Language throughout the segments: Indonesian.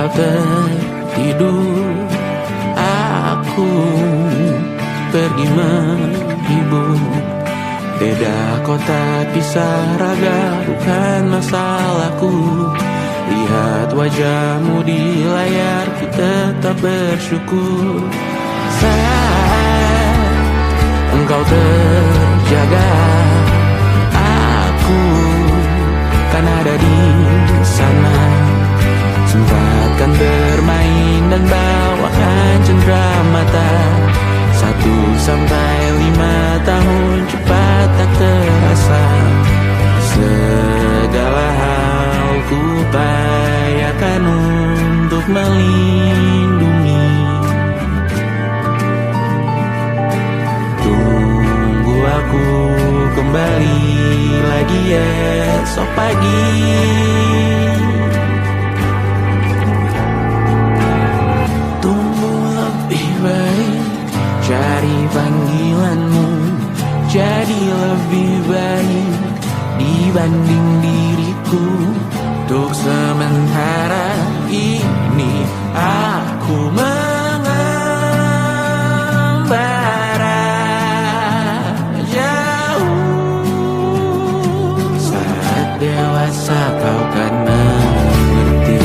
Engkau tertidur, aku pergi menghibur. Beda kota pisah raga bukan masalahku. Lihat wajahmu di layar, ku tetap bersyukur. Saat engkau terjaga, aku kan ada di sana. Sempatkan bermain dan bawakan cendera mata. 1-5 tahun cepat tak terasa. Segala hal ku upayakan untuk melindungi. Tunggu aku kembali lagi esok pagi. Tumbuh lebih baik, cari panggilanmu, jadi lebih baik dibanding diriku. Untuk sementara ini aku mengembara jauh. Saat dewasa kau kan mengerti.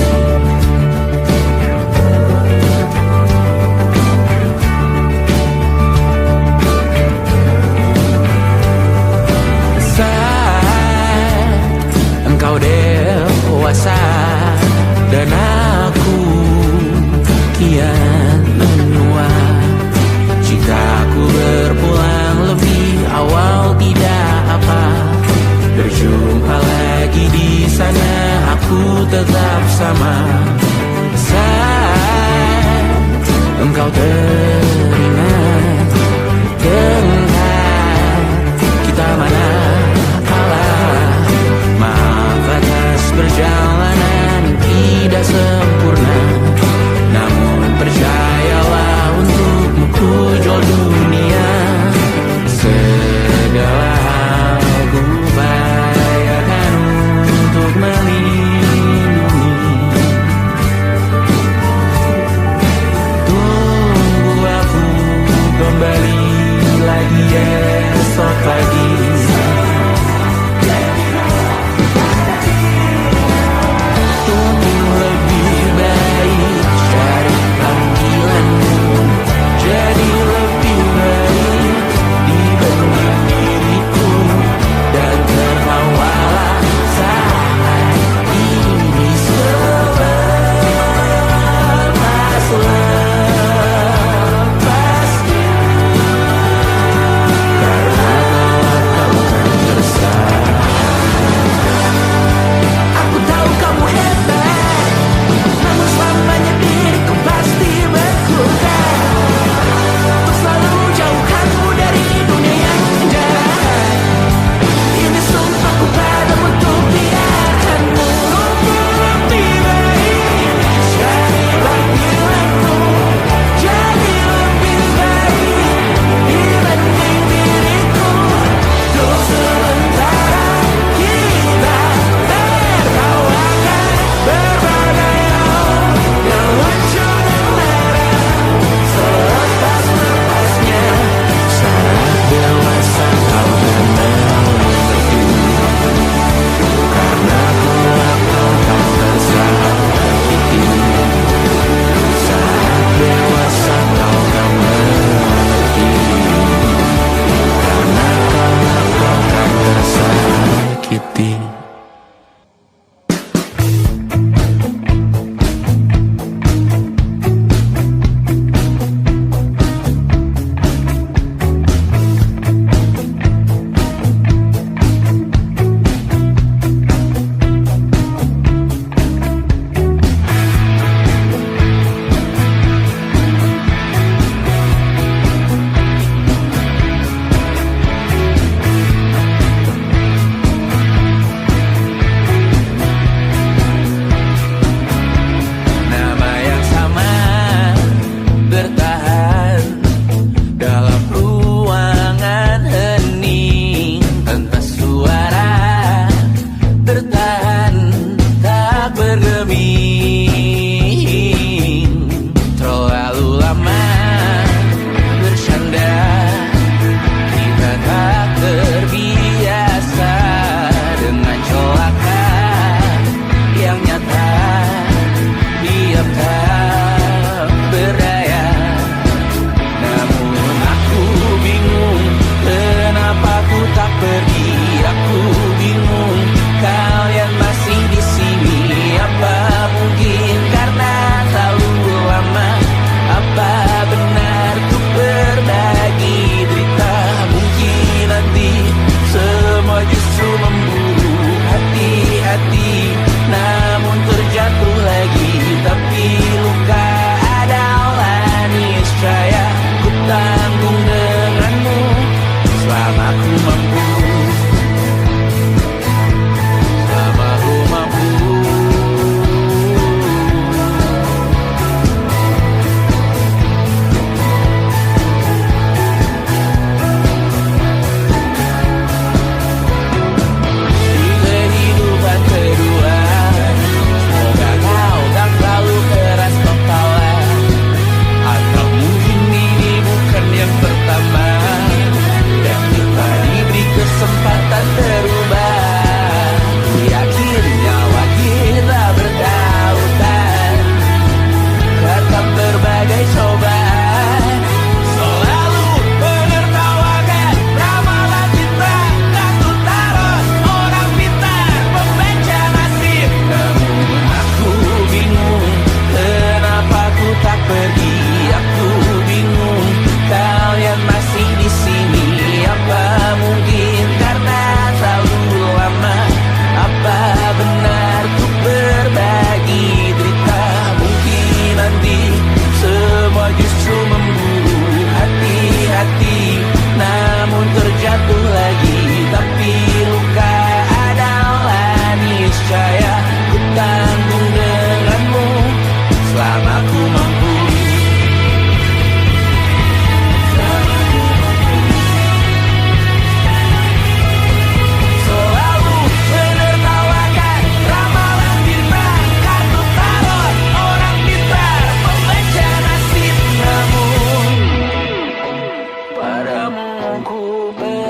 Engkau dewasa dan aku kian menua. Jika aku berpulang lebih awal tidak apa. Berjumpa lagi di sana, aku tetap sama. Saat engkau teringat tentang kita mana perjalanan tidak sempurna, namun percayalah untukmu ku jual dunia. Segala hal ku upayakan untuk melindungi. Tunggu aku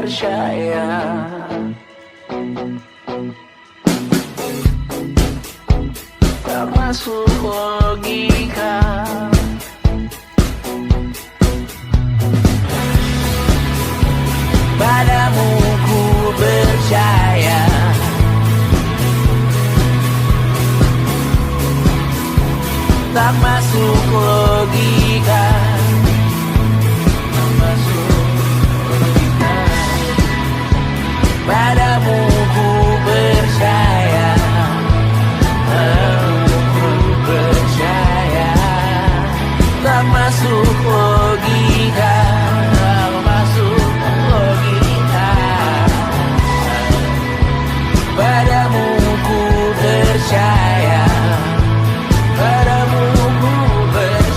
percaya. Tak masuk logika. Padamu ku percaya. Tak masuk logika. Tak masuk logika. Padamu ku percaya. Padamu ku percaya. Tak masuk logika. Tak masuk logika. Padamu ku percaya. Padamu ku percaya.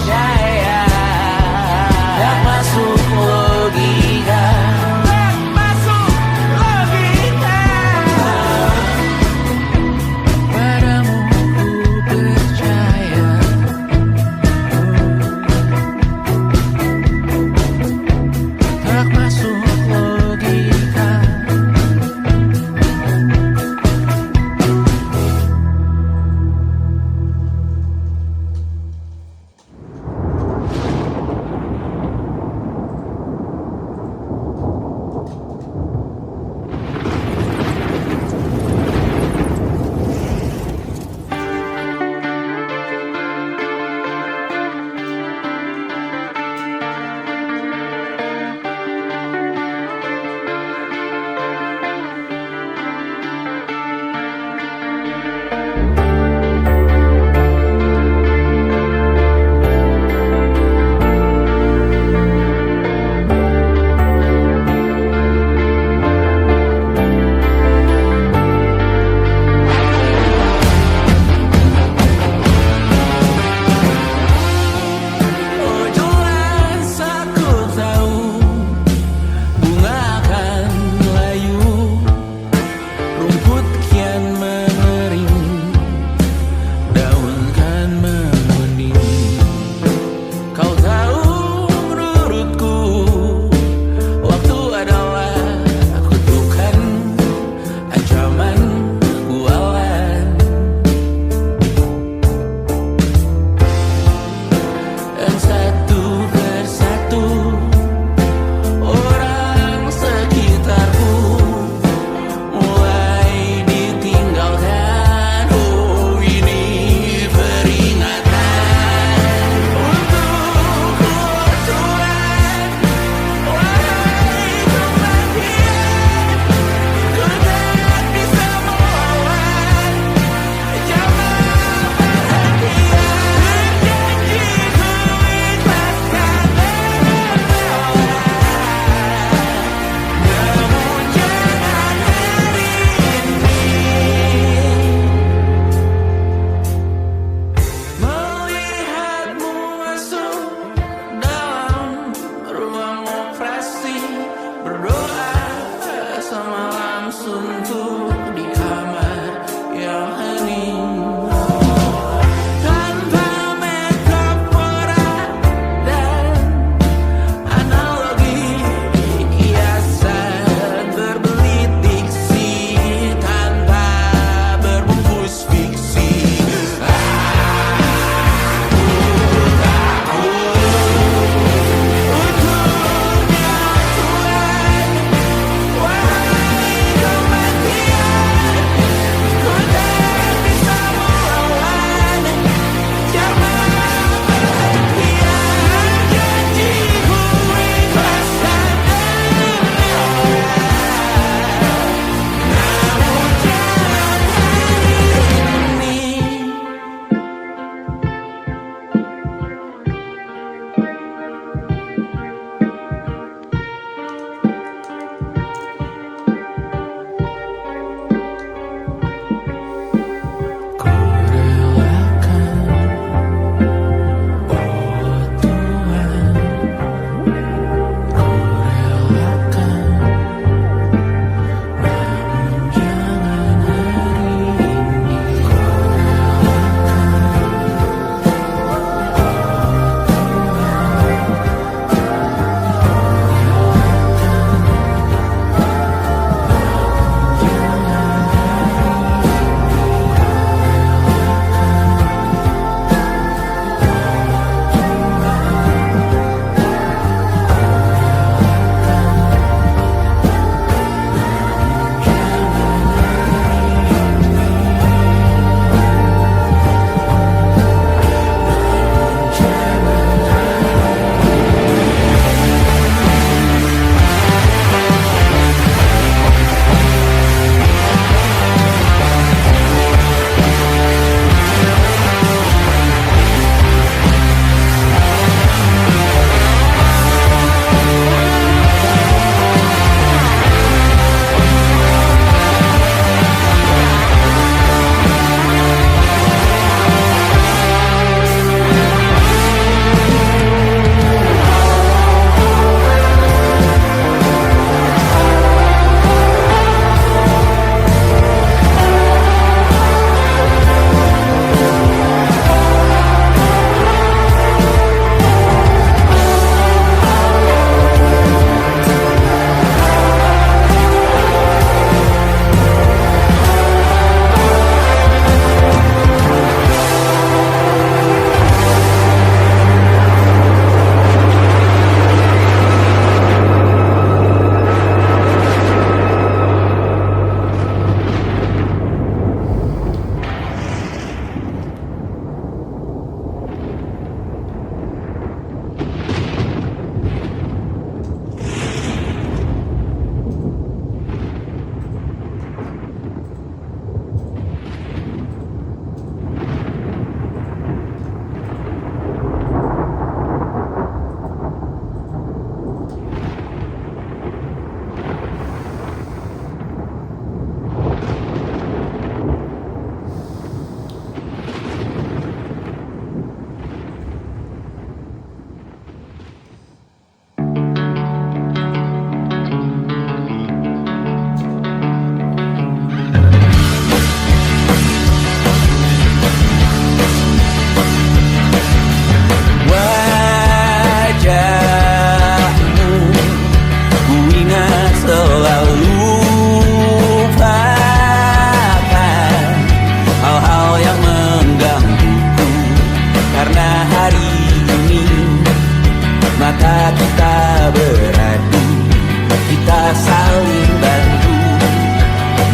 kita saling bantu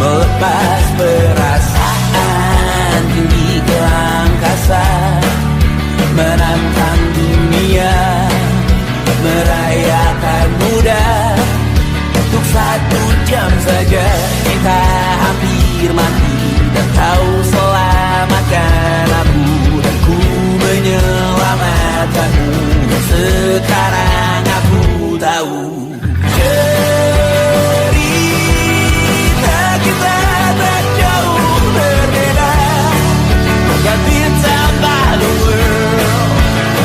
melepas perasaan tinggi ke angkasa, menantang dunia, merayakan muda. Untuk 1 jam saja kita hampir mati, dan kau selamatkan aku, dan ku menyelamatkanmu. Sekarang aku tahu cerita kita tak jauh berbeda. Got bits about the world,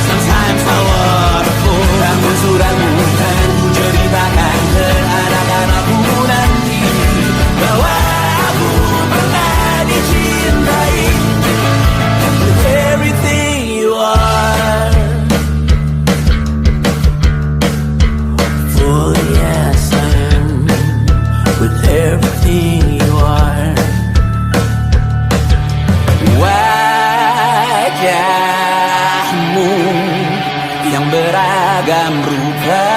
sometimes I waterfall. Namun suratmu kan ku ceritakan ke anak-anakku nanti, bahwa aku pernah dicintai with everything you are. Oh yes I am, with everything you are. Wajahmu yang beragam rupa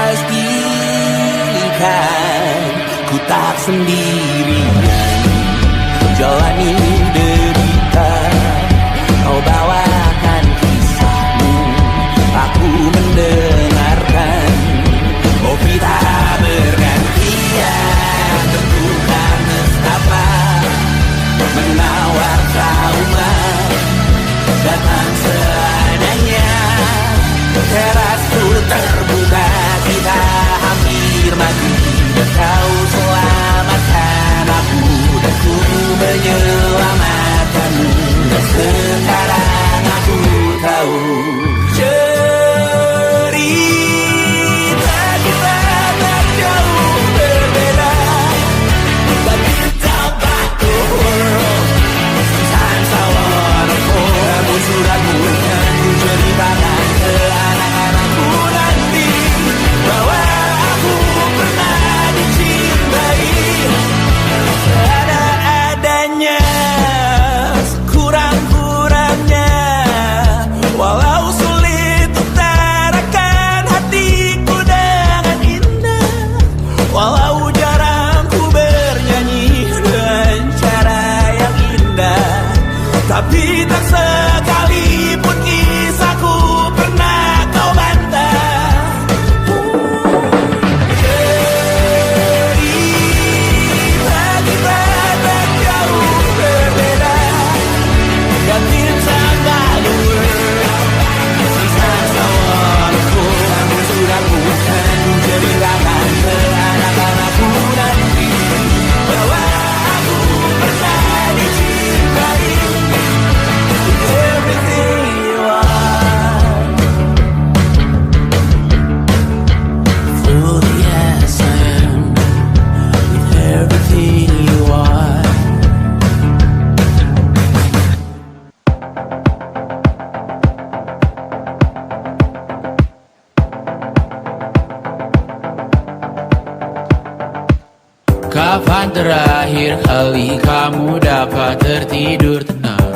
pastikan ku tak sendirian menjalani derita. Kau bawakan kisahmu, aku mendengarkan. Oh kita bergantian, tentukan nestapa menawar trauma datang seadanya. Terasku terbuka, kita hampir mati, dan kau selamatkan aku, dan ku menyelamatkanmu. Dan sekarang aku tahu cerita kita tak jauh berbeda. But it's about the world, sometimes I wanna fall. Namun suratmu kan ku ceritakan ke anak-anakku nanti, bahwa aku pernah dicintai seadanya, sekurang-kurangnya. Walau sulit utarakan hatiku dengan indah, walau jarang ku bernyanyi dengan cara yang indah, tapi tak sekalipun kisahku pernah kau bantah. Cerita kita tak jauh berbeda, dan it's about the world, sometimes I wanna fall. Namun suratmu kan ku ceritakan ke anak-anakku nanti, bahwa aku pernah dicintai with everything you are. Fully yes I am, with everything you are. Kapan terakhir kali kamu dapat tertidur tenang?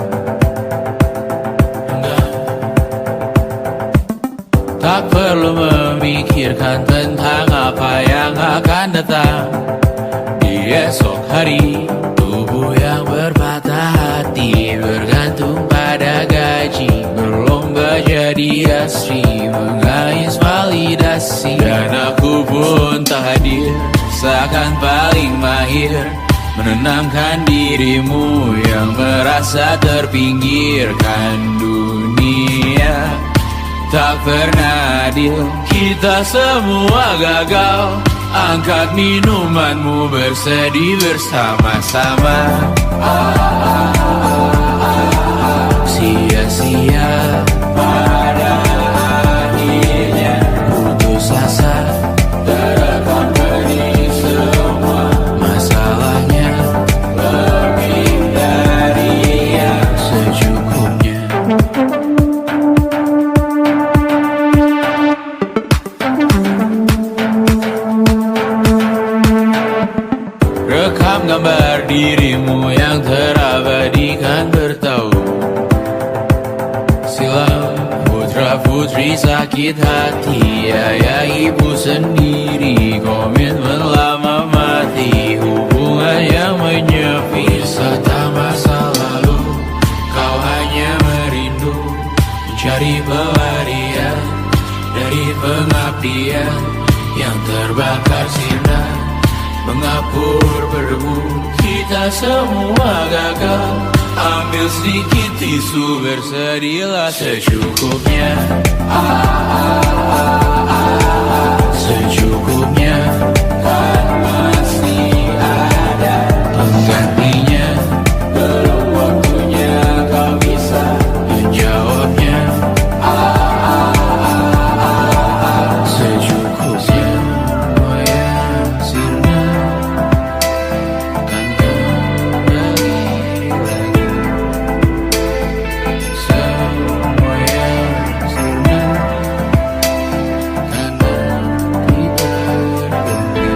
Tak perlu memikirkan tentang apa yang akan datang di esok hari. Tubuh yang berpatah hati bergantung pada gaji, berlomba jadi asri, mengais validasi. Dan aku pun tak hadir, seakan paling mahir menenangkan dirimu yang merasa terpinggirkan dunia. Tak pernah adil, kita semua gagal. Angkat minumanmu, bersedih bersama-sama. Sia-sia pada akhirnya putus asa, terekam pedih semua masalahnya, lebih dari yang secukupnya. Rekam gambar dirimu yang terabadikan bertahun silam. Putra-putri Demi sakit hati ayah ibu sendiri, komitmen lama mati, hubungan yang menyepi. Wisata masa lalu, kau hanya merindu, mencari pelarian dari pengabdian yang terbakar sinar, mengapur berdebu. Kita semua gagal. Ambil sedikit tisu, bersedilah secukupnya. Secukupnya, kan masih ada penggantinya. Belum waktunya kau bisa menjawabnya. Secukupnya, semua yang sirna kan kembali lagi. Semua yang sirna karena kita berbeda.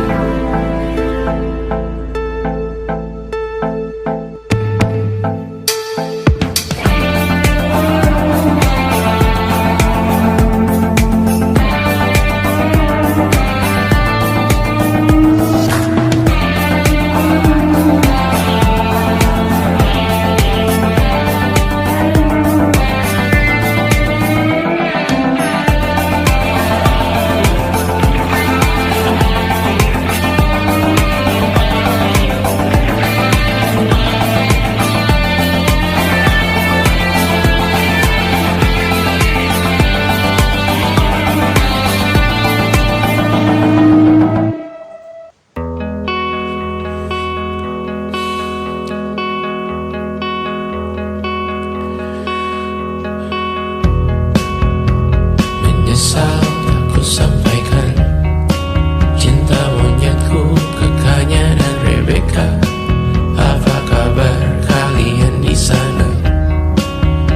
Menyesal tak ku sampaikan cinta monyetku ke Kanya dan Rebecca. Apa kabar kalian di sana?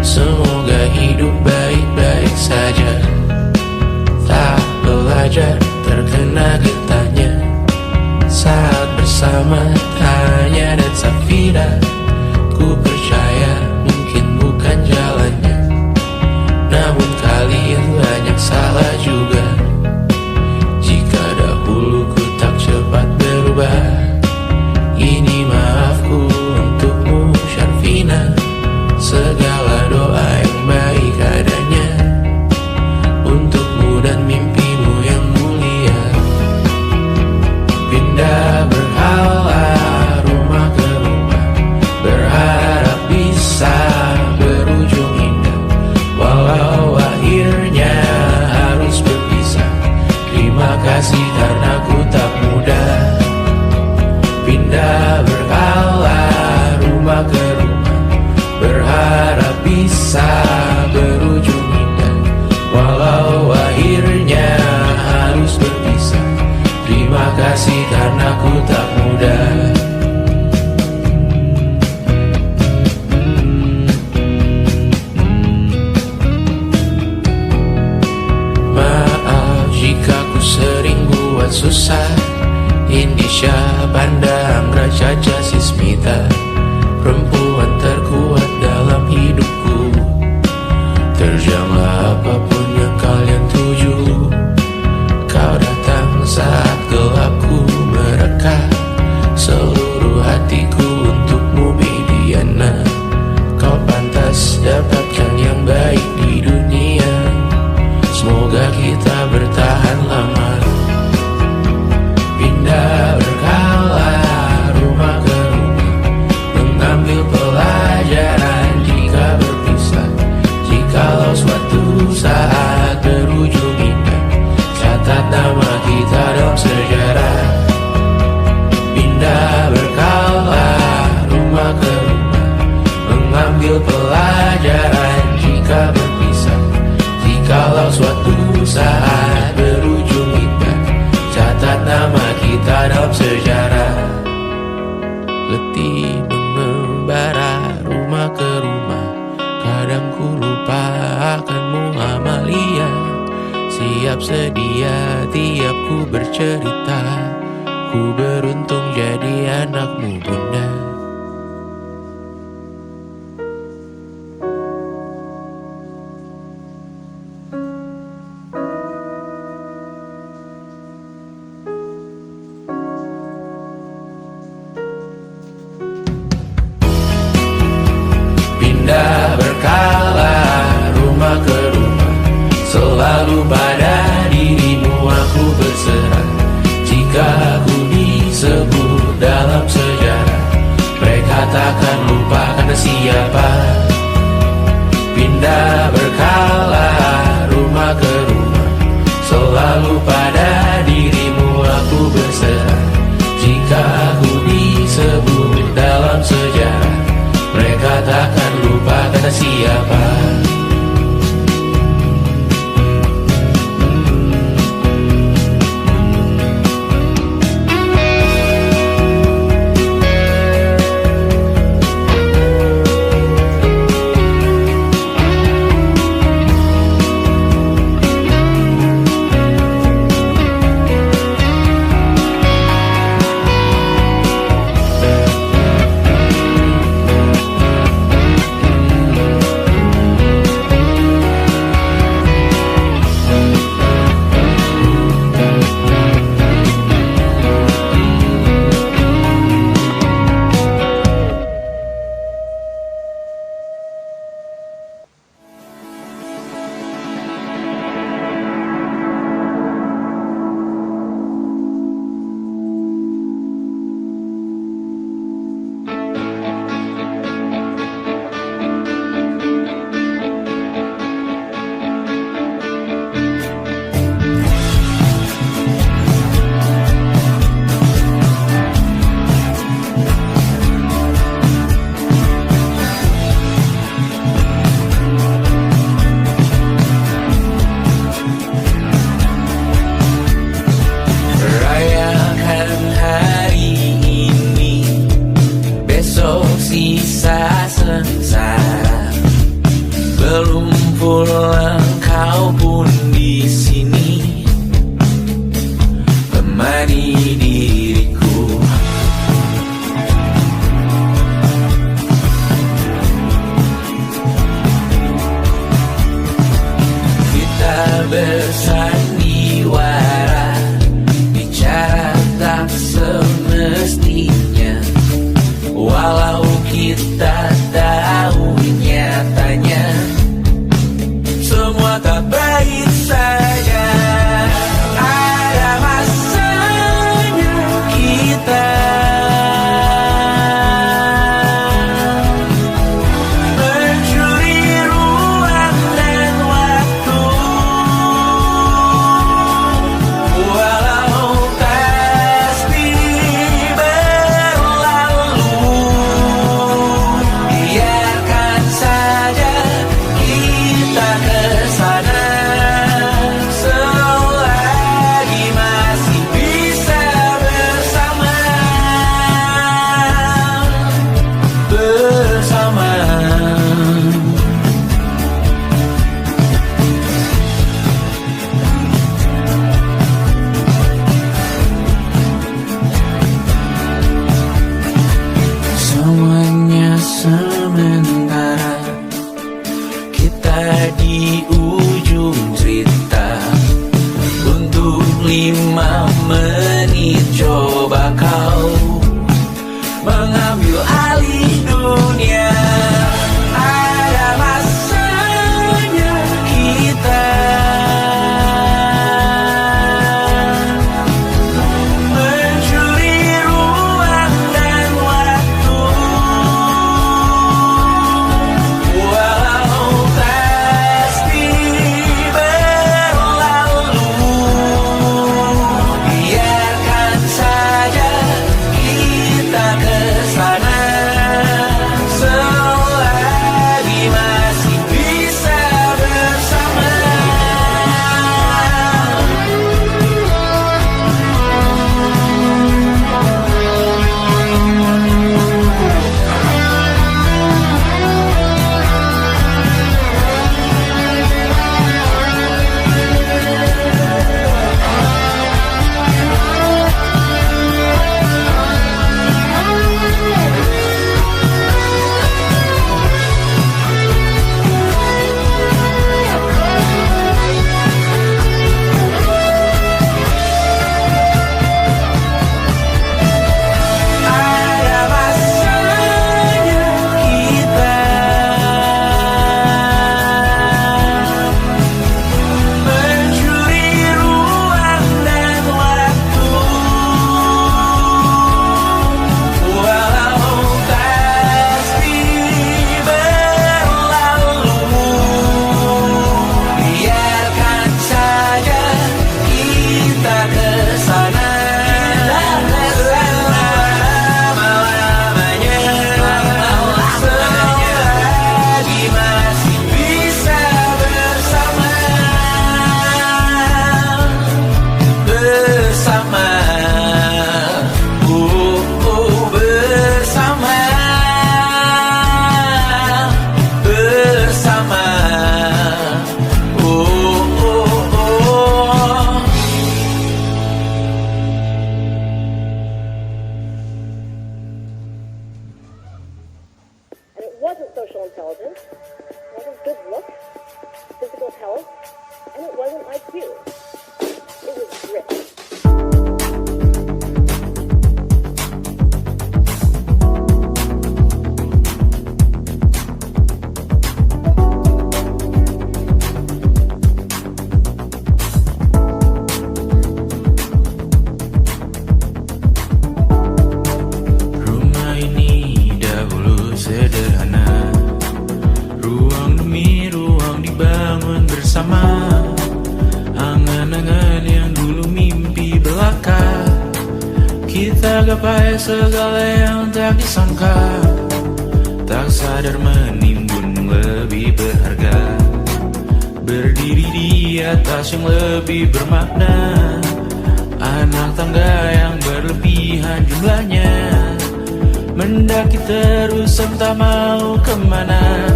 Semoga hidup baik-baik saja. Tak belajar terkena getahnya saat bersama Tanya dan Safira. Ku percaya mungkin bukan jalannya, namun kalian banyak salah juga. Jika dahulu ku tak cepat berubah, ini maafku untukmu Syarfina. Segala doa yang baik adanya untukmu dan mimpimu yang mulia. Pindah berhala rumah ke rumah, berharap bisa berujung indah. Walau akhirnya harus berpisah, terima kasih karena ku tak mudah. Pindah berhala rumah ke rumah, berharap bisa berujung indah. Walau akhirnya harus berpisah, terima kasih karena ku tak mudah. Maaf jika ku sering buat susah. Indisha, Banda, Anggra, Caca, Sismita, perempuan terkuat dalam hidupku. Terjanglah apapun yang kalian tuju. Kau datang saat gelapku mereka. Seluruh hatiku untukmu Bibiana. Kau pantas dapatkan yang baik di dunia. Semoga kita bertahan lama. Pindah berkala rumah ke rumah, mengambil pelajaran jika berpisah. Jikalau suatu saat berujung indah, catat nama kita dalam sejarah. Pindah berkala rumah ke rumah, mengambil pelajaran jika berpisah. Jikalau suatu saat berujung indah, catat nama kita dalam sejarah. Letih mengembara rumah ke rumah, kadang ku lupa akanmu Amalia. Siap sedia tiap ku bercerita, ku beruntung jadi anakmu bunda. berkala, rumah ke rumah, selalu pada dirimu aku berserah. Jika aku disebut dalam sejarah, mereka takkan lupa karena siapa. Pindah berkala, rumah ke rumah, selalu pada dirimu aku berserah. Jika aku disebut dalam sejarah, mereka takkan lupa karena siapa. Kita gapai segala yang tak disangka, tak sadar menimbun lebih berharga, berdiri di atas yang lebih bermakna. Anak tangga yang berlebihan jumlahnya, mendaki terus entah mau kemana.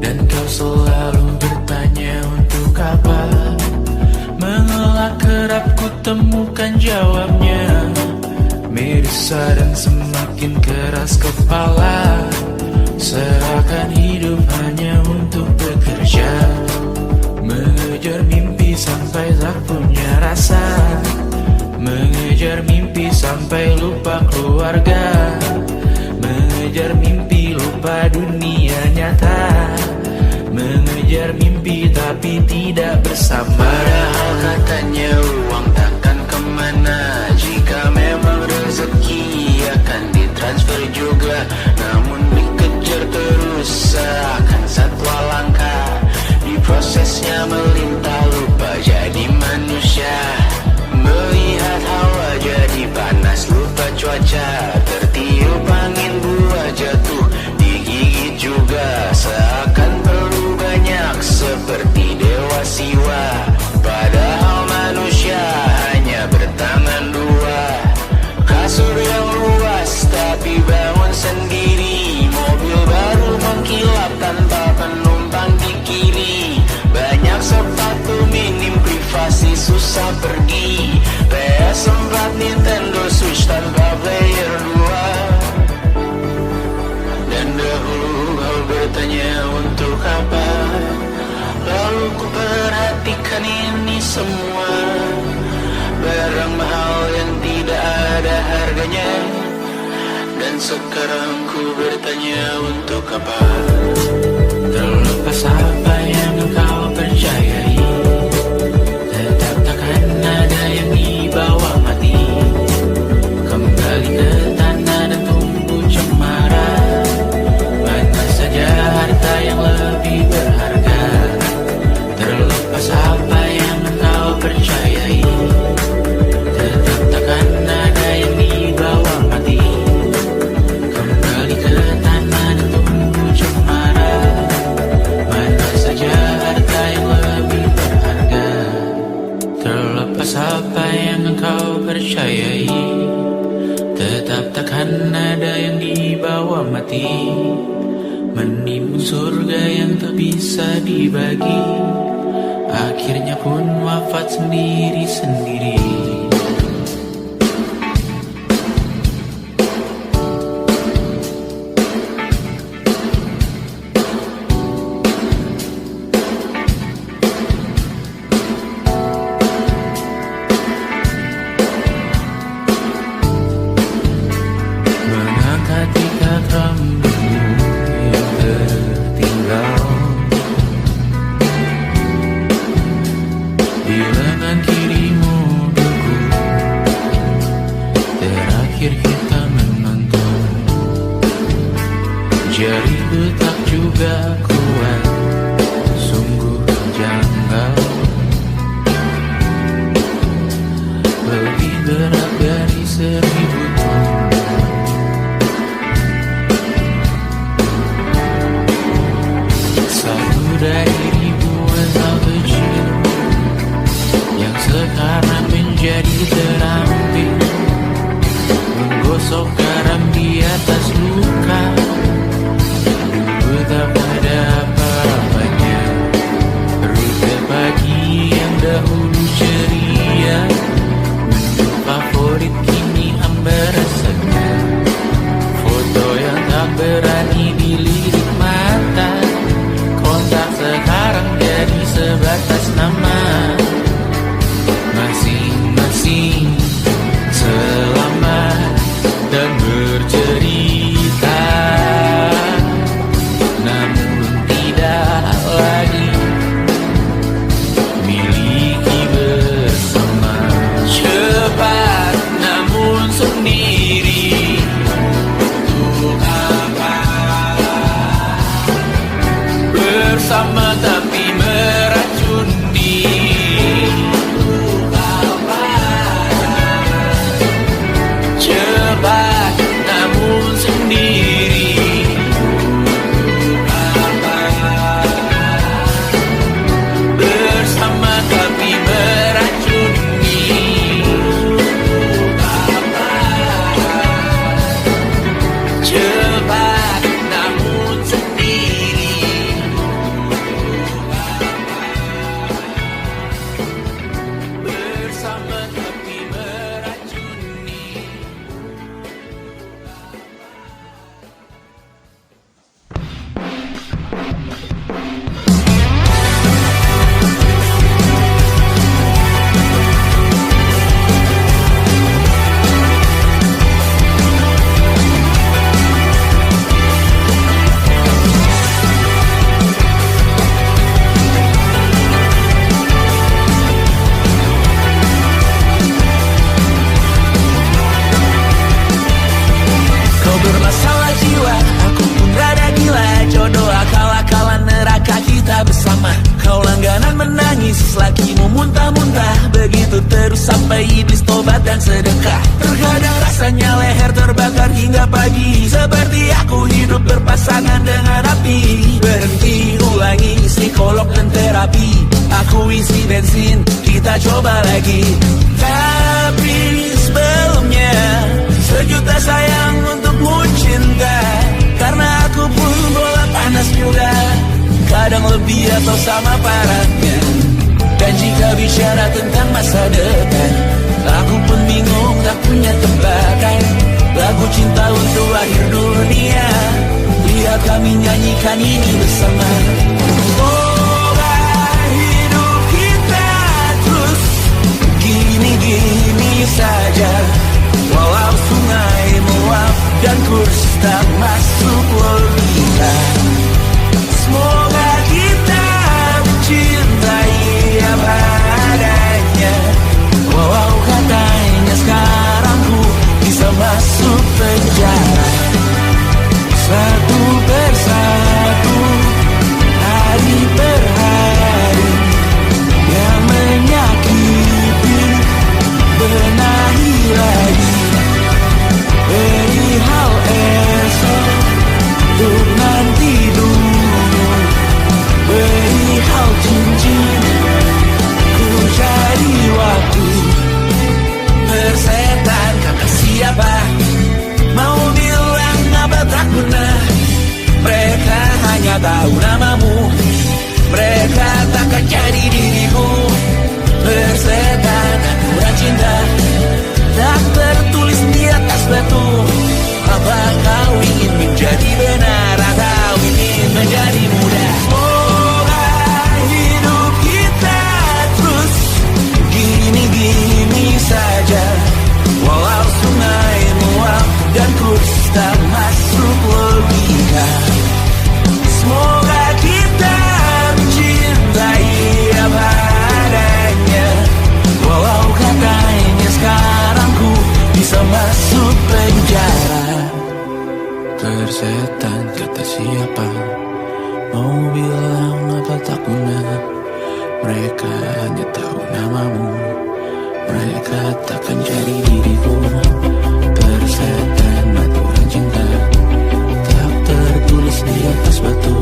Dan kau selalu bertanya untuk apa, mengelak kerap ku temukan jawabnya. Merisa dan semakin keras kepala, seakan hidup hanya untuk bekerja, mengejar mimpi sampai tak punya rasa, mengejar mimpi sampai lupa keluarga, mengejar mimpi lupa dunia nyata, mengejar mimpi tapi tidak bersama. Padahal katanya uang takkan kemana, jika memang rezeki akan ditransfer juga. Namun dikejar terus seakan satwa langka, di prosesnya melintah lupa jadi manusia. Melihat hawa jadi panas lupa cuaca, tertiup angin buah jatuh digigit juga. Seakan perlu banyak seperti dewa siwa, padahal manusia hanya bertangan dua. Kasur yang luas tapi bangun sendiri, mobil baru mengkilap tanpa penumpang di kiri. Banyak sepatu minim privasi susah pergi, PS4 Nintendo Switch tanpa player 2. Dan dahulu kau bertanya untuk apa, lalu ku perhatikan ini semua, barang mahal yang tidak ada harganya. Dan sekarang ku bertanya untuk apa, terlepas apa yang engkau percayai, tetap takkan ada yang dibawa mati. Kembali ke tanah dan tumbuh cemara, mana saja harta yang lebih berharga. Terlepas apa yang engkau percayai, tetap takkan ada yang dibawa mati. Kembali ke tanah dan tumbuh cemara, mana saja harta yang lebih berharga. Terlepas apa yang engkau percayai, tetap takkan ada yang dibawa mati. Menimbun surga yang tak bisa dibagi, akhirnya pun wafat sendiri-sendiri. Mengangkat tiga rambutmu yang tertinggal di lengan kirimu beku, terakhir kita menonton. Jari betak juga kuat, sungguh janggal, lebih berat dari 1000 ton. Satu dari ribuan hal kecil yang sekarang menjadi terampil, menggosok garam di atas luka. Dulu tak ada tangan dengan api. Berhenti, ulangi psikolog dan terapi. Aku isi bensin, kita coba lagi. Tapi sebelumnya, sejuta sayang untukmu cinta. Karena aku pun bola panas juga, kadang lebih atau sama parahnya. Dan jika bicara tentang masa depan, aku pun bingung tak punya tebakan. Lagu cinta untuk akhir dunia, biar kami nyanyikan ini bersama. Semoga hidup kita terus gini-gini saja, walau sungai meluap dan kurs tak masuk logika. Semoga kita mencintai apa adanya, walau katanya sekarang ku bisa masuk penjara. Satu persatu, hari per hari, yang menyakiti benahi lagi. Perihal esok, untuk nanti dulu. Perihal cincin, ku cari waktu. Persetan kata siapa, mau bilang apa tak guna. Mereka hanya tahu namamu, mereka takkan jadi diriku. Persetan aturan cinta, tak tertulis di atas batu. Apa kau ingin menjadi benar atau ingin menjadi muda? Semoga hidup kita terus gini-gini saja, walau sungai meluap dan kurs tak masuk logika. Semoga kita mencintai apa adanya, walau katanya sekarang ku bisa masuk penjara. Persetan kata siapa, mau bilang apa tak guna. Mereka hanya tahu namamu, mereka takkan jadi diriku. Persetan aturan cinta, tak tertulis di atas batu.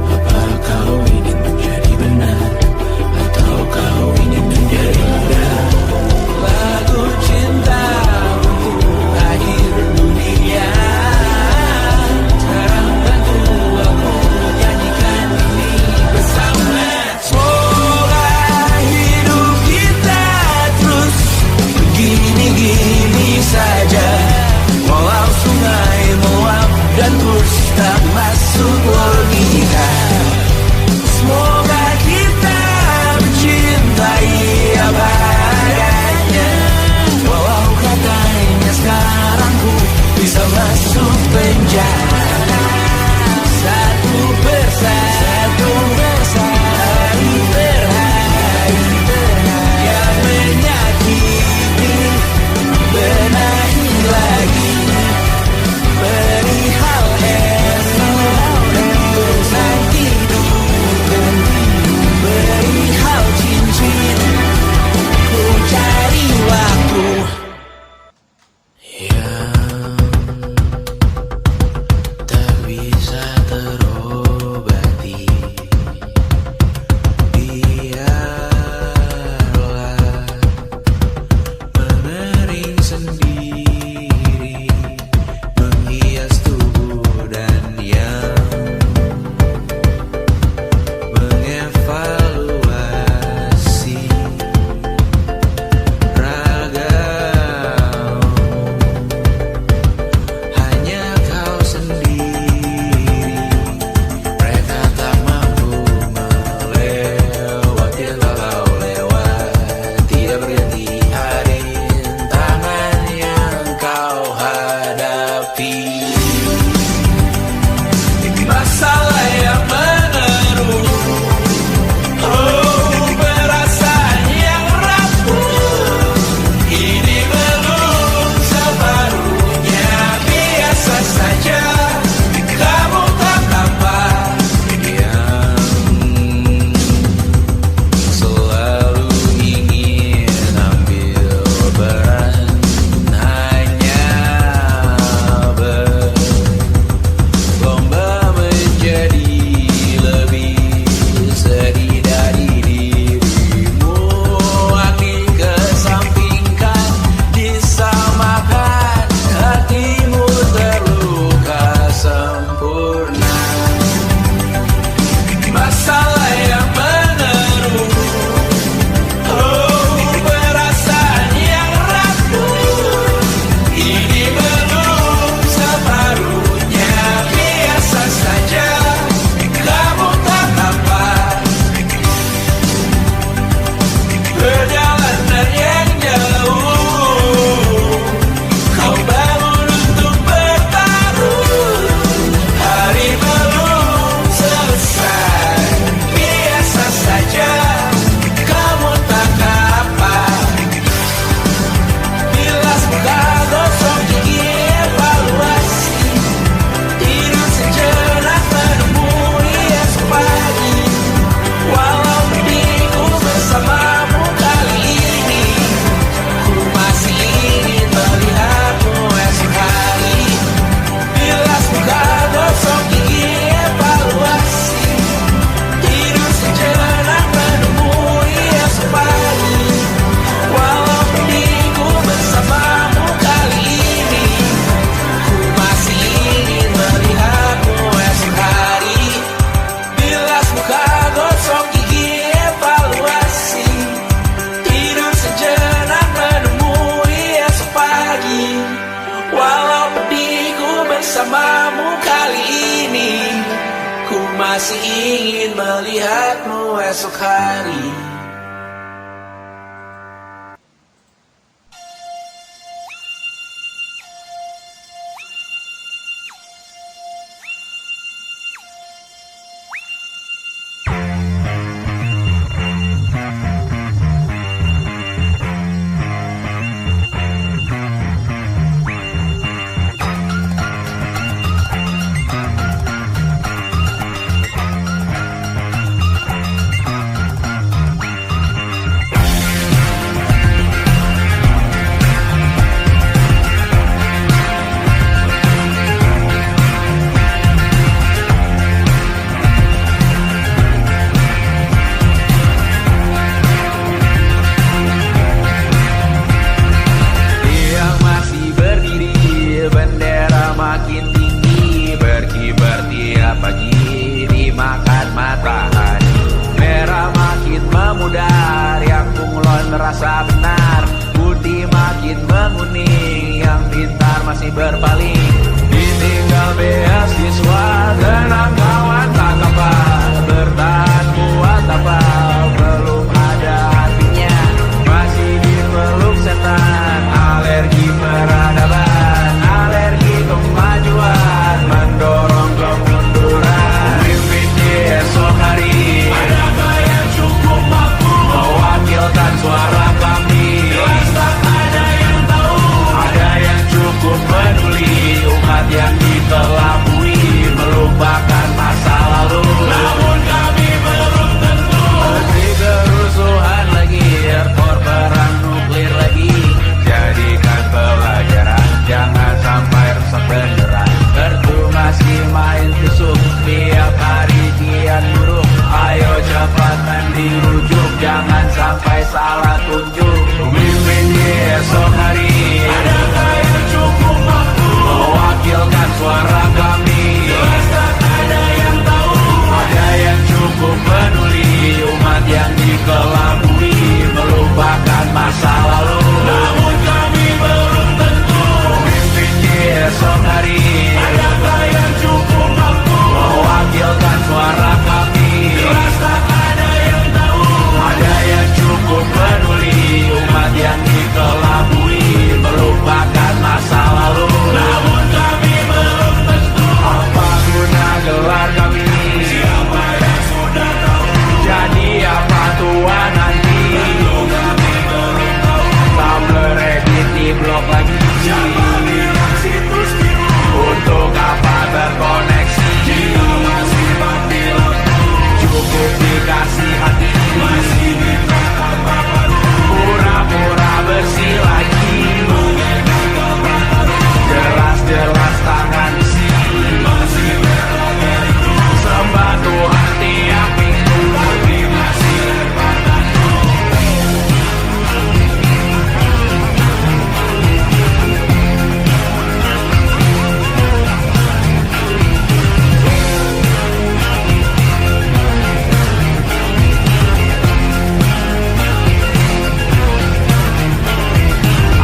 Apa kau ingin menjadi benar atau kau ingin menjadi muda? Lagu cinta untuk akhir dunia, sekarang bantu aku nyanyikan ini bersama. Semoga hidup kita terus gini-gini saja, walau sungai meluap dan kurs tak masuk logika. Semoga kita mencintai apa adanya, walau katanya sekarang ku bisa masuk penjara. Satu persatu, hari per hari, yang menyakiti benahi lagi. Perihal esok, untuk nanti dulu. Perihal cincin, ku cari waktu. Yang Walau pedihku bersamamu kali ini, ku masih ingin melihatmu esok hari. Merasa benar, budi makin menguning, yang pintar masih berpaling. Ditinggal beasiswa, tenang kawan tak apa, bertahan kuat apa, belum ada hatinya, masih dipeluk setan. Alergi peradaban, alergi kemajuan, mendorong kemunduran. Mimpin di esok hari, adakah yang cukup mampu mewakilkan suara kami? Jelas tak ada yang tahu, ada yang cukup peduli, umat yang dikelabui, melupakan masa lalu. Namun kami belum tentu. Meski kerusuhan lagi, airport perang nuklir lagi, jadikan pelajaran, jangan sampai rusak beneran. Kertu masih main tusuk, tiap hari kian buruk, ayo cepat dirujuk, jangan sampai salah tunjuk. Mimpin di esok hari, adakah yang cukup mampu mewakilkan suara kami? Jelas tak ada yang tahu, ada yang cukup peduli, umat yang dikelabui, melupakan masa lalu. Namun kami belum tentu. Mimpin di esok hari, adakah yang cukup mampu mewakilkan suara kami? Jelas tak ada yang tahu, ada yang cukup peduli, umat yang dikelabui, melupakan masa lalu. Namun kami belum tentu. Apa guna gelar kami? Siapa yang sudah tahu? Jadi apa tua nanti? Tentu kami belum tahu. Tabler edit di blog lagi. Siapa bilang situs biru? Untuk apa terkoneksi? Jika masih mati lampu, cukup dikasih hati, masih minta apa-apa, pura-pura bersih lagi, jelas-jelas tangan besi, masih berada itu, sembah Tuhan tiap minggu, tapi masih lempar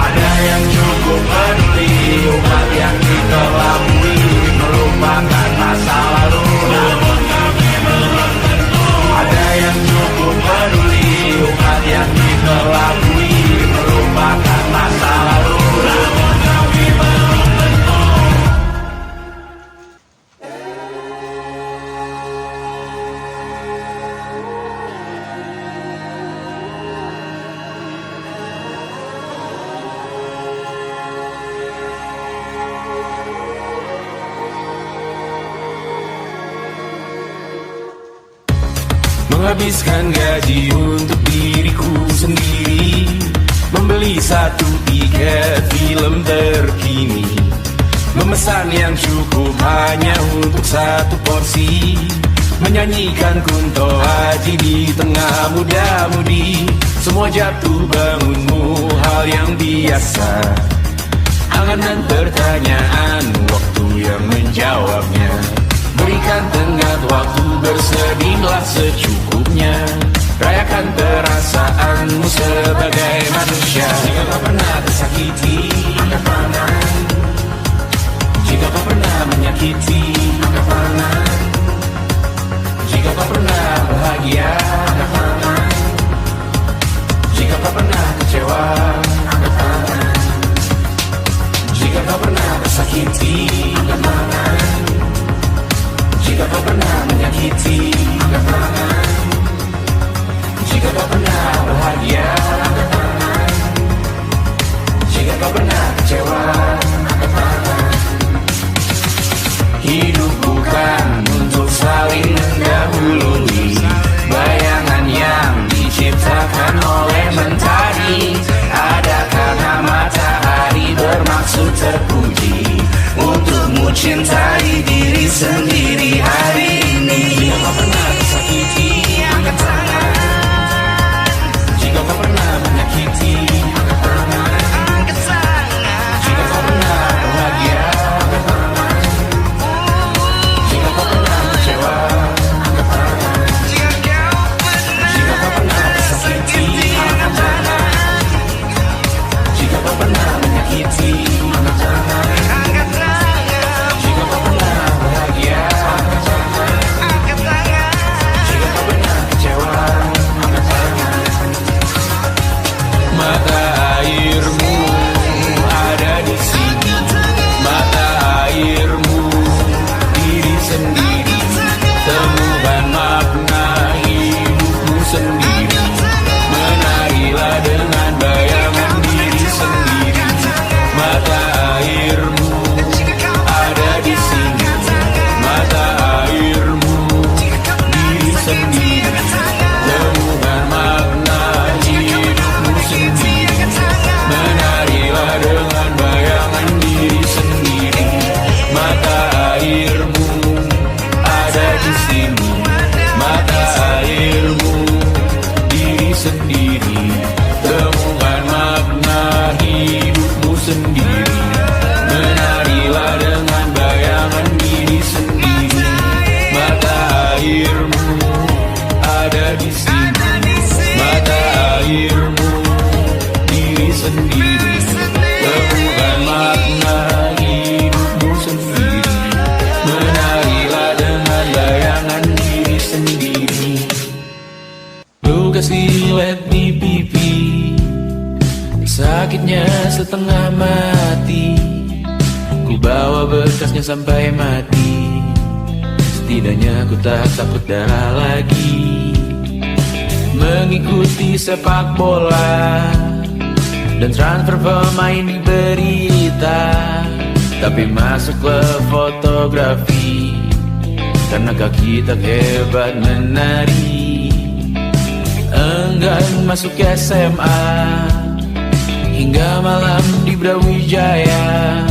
ada yang cukup peduli, umat yang dikelabui, melupakan masa lalu. Namun kami belum tentu. Ada yang cukup peduli, umat yang dikelabui, melupakan masa lalu. Namun kami belum tentu. Menghabiskan gaji untuk diriku sendiri, membeli satu tiket film terkini, memesan yang cukup hanya untuk satu porsi, menyanyikan Kunto Aji di tengah muda-mudi. Semua jatuh bangunmu hal yang biasa, angan dan pertanyaan, waktu yang menjawabnya. Berikan tenggat waktu, bersedihlah secukupnya, rayakan perasaanmu sebagai manusia. Jika kau pernah tersakiti, angkat tangan. Jika kau pernah menyakiti, angkat tangan. Jika kau pernah bahagia, angkat tangan. Jika kau pernah kecewa, angkat tangan. Jika kau pernah tersakiti, angkat tangan. Jika kau pernah menyakiti, angkat tangan. Jika kau pernah bahagia, angkat tangan. Jika kau pernah kecewa, angkat tangan. Hidup bukan untuk saling mendahului bayangan yang diciptakan oleh mentari. Ada karena matahari bermaksud terpuji untukmu cintai diri sendiri hari ini. Jika kau pernah tersakiti, angkat tangan. Jika kau pernah menyakiti, angkat tangan. Jika kau pernah bahagia, angkat tangan. Jika kau pernah kecewa, angkat tangan. Jika kau pernah tersakiti, angkat tangan. Jika kau pernah menyakiti, angkat tangan. Jika kau pernah bahagia, angkat tangan. Jika kau pernah kecewa, angkat tangan. Mata airmu ada di sini, mata airmu diri sendiri, temukan makna hidupmu sendiri. Menarilah dengan bayangan diri sendiri. Mata airmu ada di sini, mata airmu diri sendiri, temukan makna hidupmu sendiri. Menarilah dengan bayangan diri sendiri. Mata airmu ada di sini, mata airmu diri sendiri, temukan makna hidupmu sendiri. Menarilah dengan bayangan diri sendiri. Mata airmu ada di sini, mata airmu diri sendiri, temukan makna hidupmu sendiri. Menarilah dengan bayangan diri sendiri. Luka silet di pipi, sakitnya setengah mati. Ku bawa bekasnya sampai mati. Setidaknya ku tak takut darah lagi. Mengikuti sepak bola dan transfer pemain di berita, tapi masuklah fotografi karena kaki tak hebat menari. Enggan masuk SMA hingga malam di Brawijaya,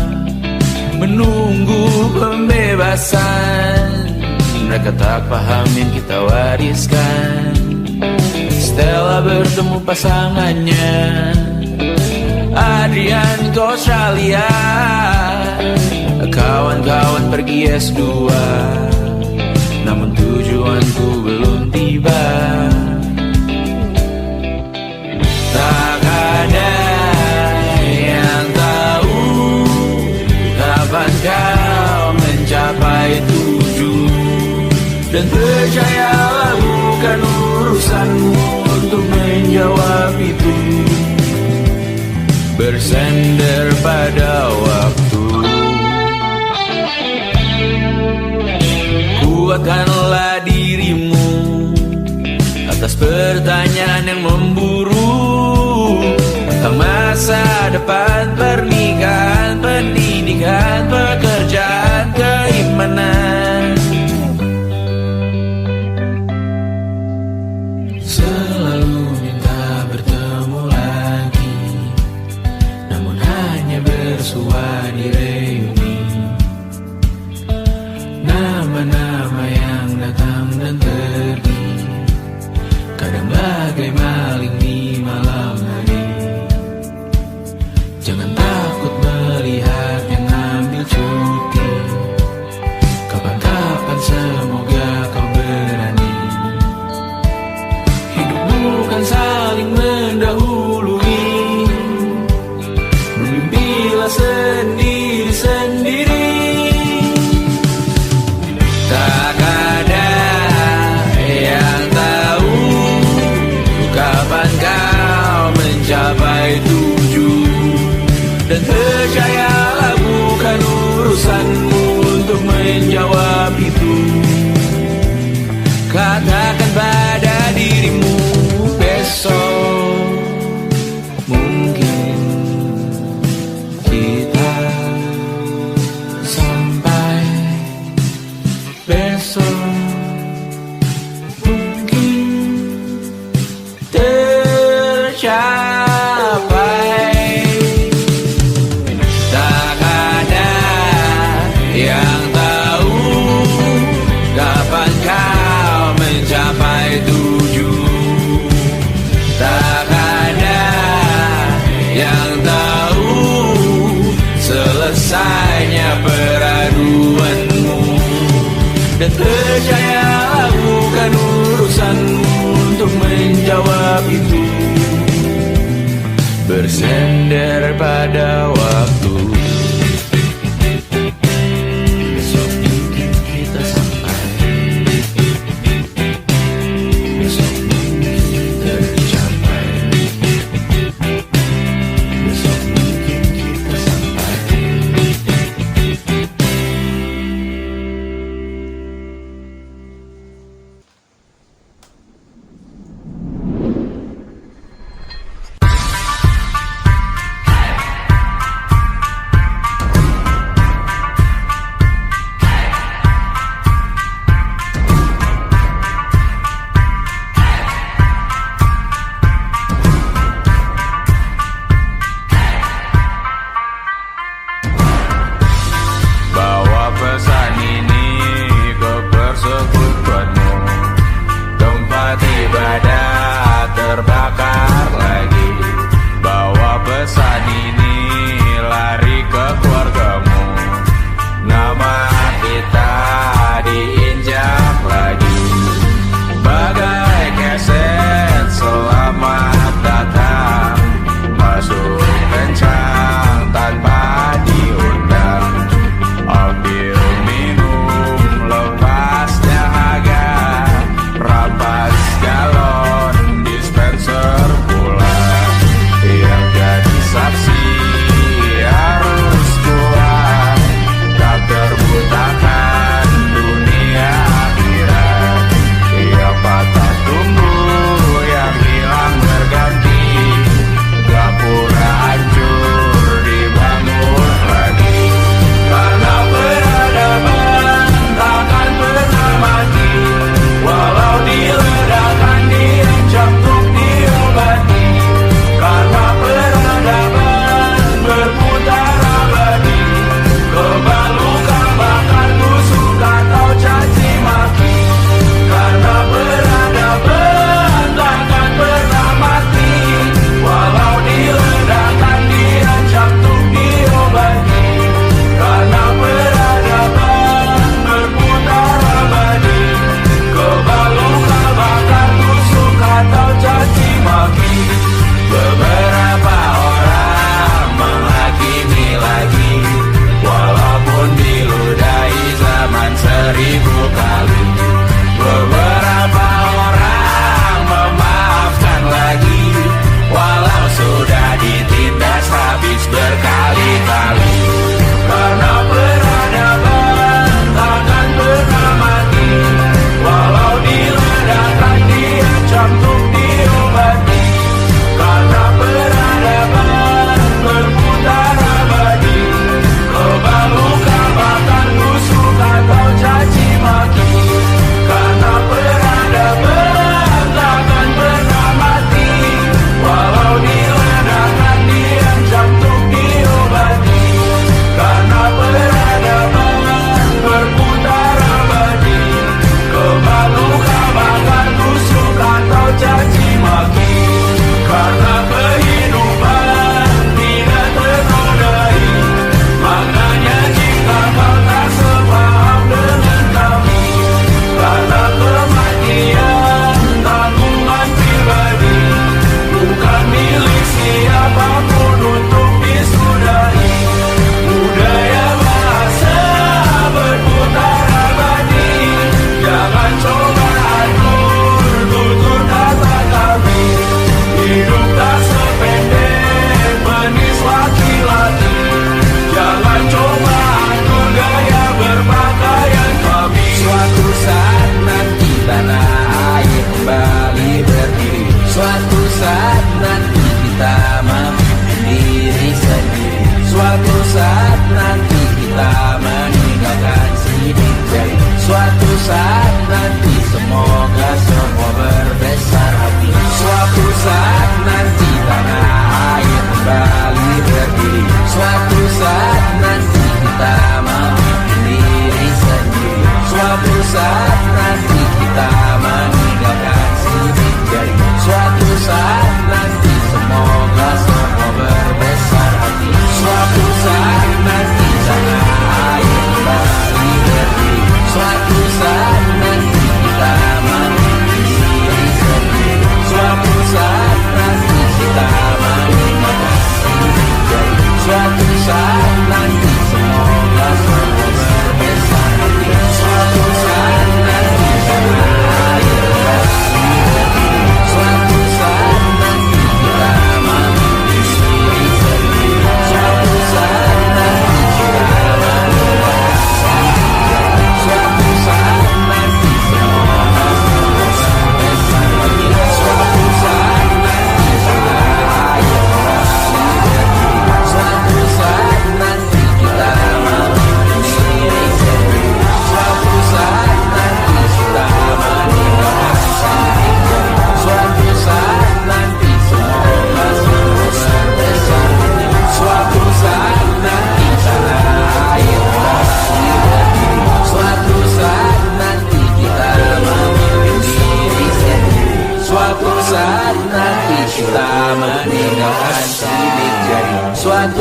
menunggu pembebasan. Mereka tak paham yang kita wariskan. Stella bertemu pasangannya, Adrian ke Australia. Kawan-kawan pergi S2, namun tujuanku belum tiba. Tak ada yang tahu kapan kau mencapai tujuh. Dan percayalah bukan urusanmu untuk menjawab itu. Bersender pada waktu. Kuatkanlah dirimu atas pertanyaan yang memburu tentang masa depan, pernikahan, pendidikan, pekerjaan, keimanan. Selalu minta bertemu lagi, namun hanya bersua di reuni. Nama-nama yang datang dan pergi, kadang bagai maling di malam hari. Jangan takut melihat yang ambil cuti. Kapan-kapan semoga kau berani. Hidup bukan saling mendahului. Bermimpilah selesainya peraduanmu. Dan percayalah bukan urusanmu untuk menjawab itu. Bersender pada waktu. Besok mungkin kita sampai. Besok mungkin tercapai. Besok mungkin kita sampai. Bawa pesan ini ke persekutuanmu. Tempat ibadah terbakar lagi. Bawa pesan ini lari ke keluargamu. Nama kita diinjak lagi. Bagai keset selamat datang. Masuk kencang tanpa diundang. Ambil minum lepas dahaga. Rampas galon dispenser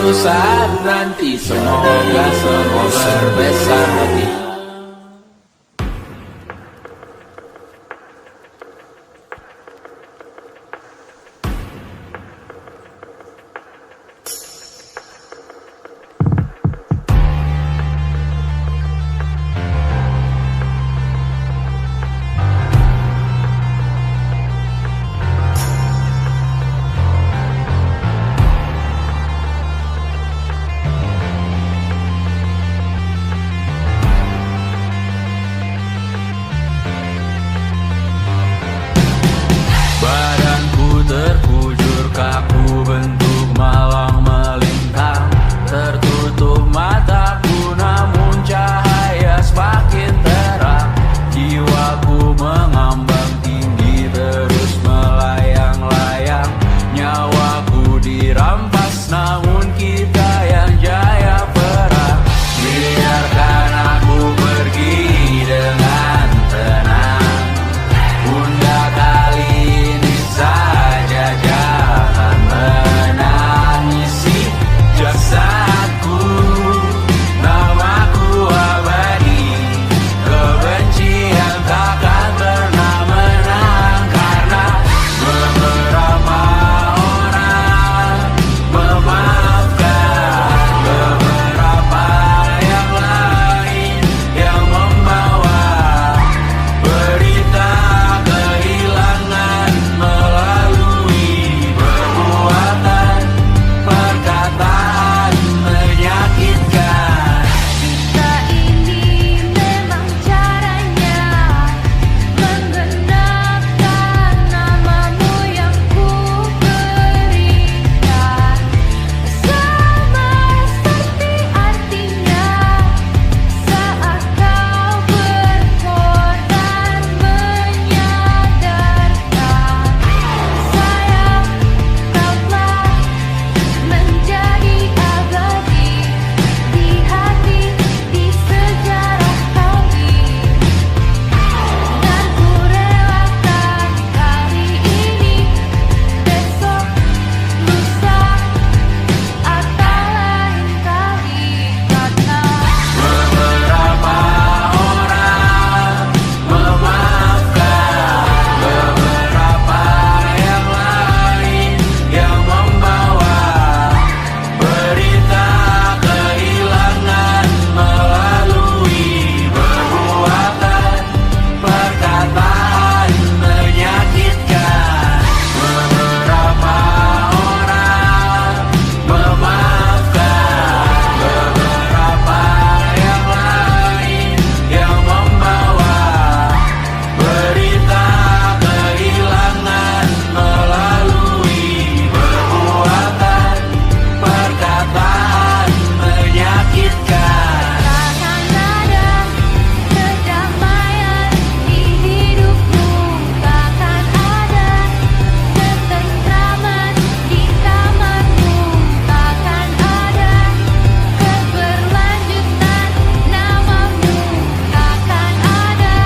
suatu saat nanti. Semoga semua berbesar hati. Badanku terkujur kaku bentuk malang melintang. Tertutup mataku namun cahaya semakin terang. Jiwaku mengambang tinggi terus melayang-layang. Nyawaku dirampas namun kita yang jaya perang. Biarkan aku pergi dengan tenang. Bunda kali ini saja jangan menangisi jasadku. Namaku abadi, kebencian takkan pernah menang. Karena beberapa orang memaafkan, beberapa yang lain yang membawa berita kehilangan melalui perbuatan, perkataan menyakitkan. Kita ini memang caranya menggenapkan namamu yang ku berikan. Sama seperti artinya saat kau berkorban menyadarkan. Sayang, kau telah menjadi abadi di hati, di sejarah kami. Dan ku relakan kali ini, besok, lusa, atau lain kali. Karena Beberapa orang memaafkan, beberapa yang lain yang membawa berita kehilangan melalui perbuatan, perkataan menyakitkan. Beberapa orang memaafkan, beberapa yang lain yang membawa berita kehilangan melalui perbuatan, perkataan menyakitkan. takkan ada kedamaian di hidupmu, takkan ada ketentraman di kamarmu, takkan ada keberlanjutan namamu, takkan ada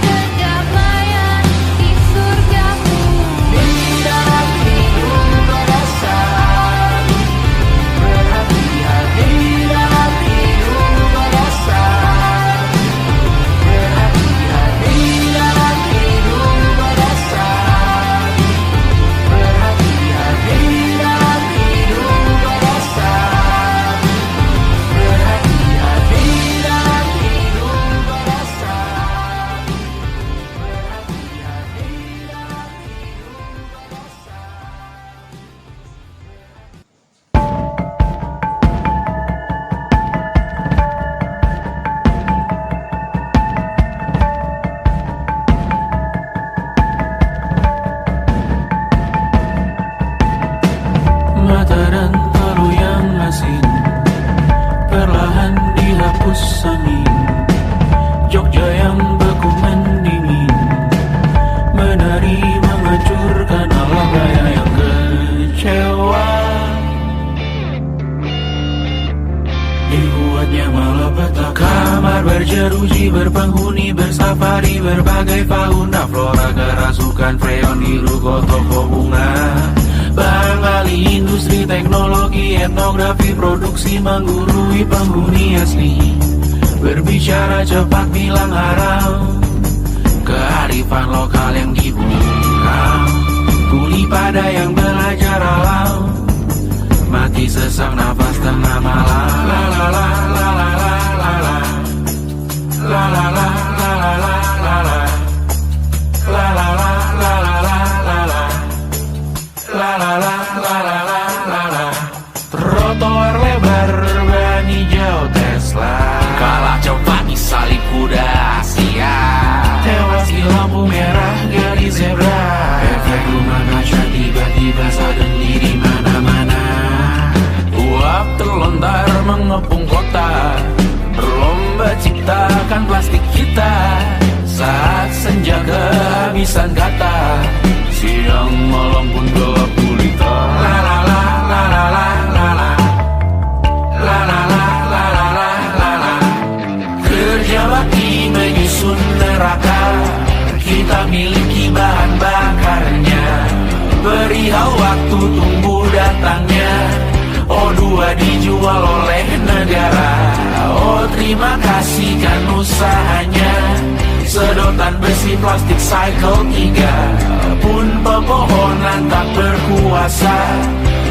kedamaian di surgamu. Di dalam hidup berdasar, berhati-hati dalam hidup berdasar, berhati-hati dalam hidup berdasar, berhati-hati dalam hidup berdasar, berhati-hati dalam hidup berdasar, berhati-hati dalam Mata dan talu yang asin perlahan dihapus angin. Jogja yang beku mendingin, menari menghancurkan alam raya yang kecewa. Dibuatnya malapetaka, kamar berjeruji, berpenghuni, bersafari, berbagai fauna flora, kerasukan freon, biru, toko bunga, Bang Ali, industri teknologi, etnografi, produksi menggurui penghuni asli. Berbicara cepat bilang haram, kearifan lokal yang dibuang. Kuli pada yang belajar alam, mati sesak nafas tengah malam. La la la la la la la la. La la la la la la la la. La la la la la la la la. La la la la la la la la. Trotoar lebar ban hijau Tesla, kalah cepat di salib kuda Asia, tewas di lampu merah garis zebra. Efek rumah kaca tiba-tiba sadar di mana-mana. Uap terlontar mengepung kota, berlomba ciptakan plastik kita. Saat senja kehabisan kata, siang malam pun gelap gulita. La la la la la la la la. La la la la la la la la. Kerja bakti menyusun neraka, kita miliki bahan bakarnya. Perihal waktu tunggu datangnya. O2 dijual oleh negara. Oh terima kasih kan usahanya. Sedotan besi plastik cycle 3 pun pepohonan tak berkuasa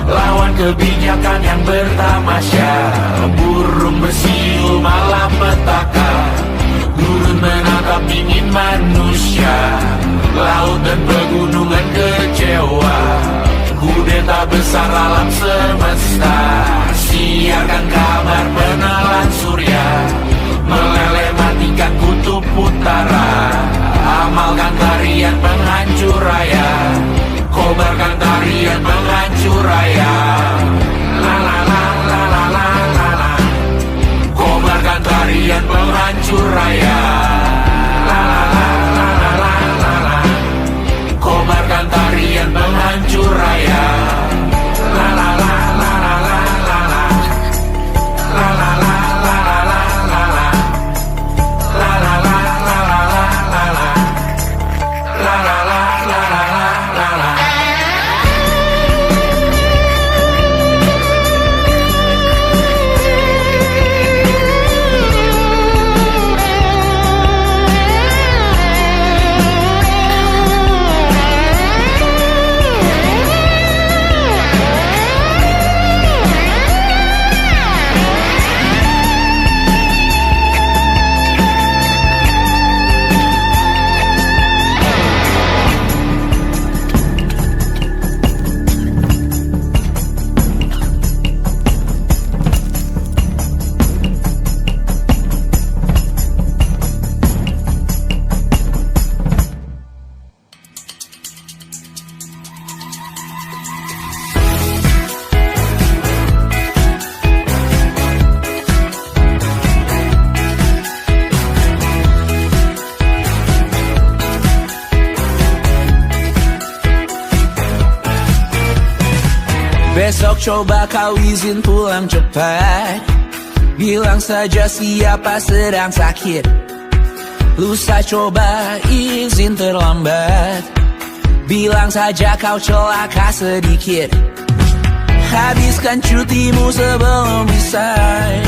lawan kebijakan yang bertamasya. Burung bersiul malam petaka, gurun menatap dingin manusia. Laut dan pegunungan kecewa, kudeta besar alam semesta. Siarkan kabar penelan surya, meleleh matikan kutub utara. Amalkan tarian penghancur raya, kobarkan tarian penghancur raya. La la la la la la la la. Kobarkan tarian penghancur raya. La la la la la la la la. Kobarkan tarian penghancur raya. La la la la la la la la. La la la la la la la la. La la la la la la la la. La la la la la la la. Besok coba kau izin pulang cepat, bilang saja siapa sedang sakit. Lusa coba izin terlambat, bilang saja kau celaka sedikit. Habiskan cutimu sebelum resign.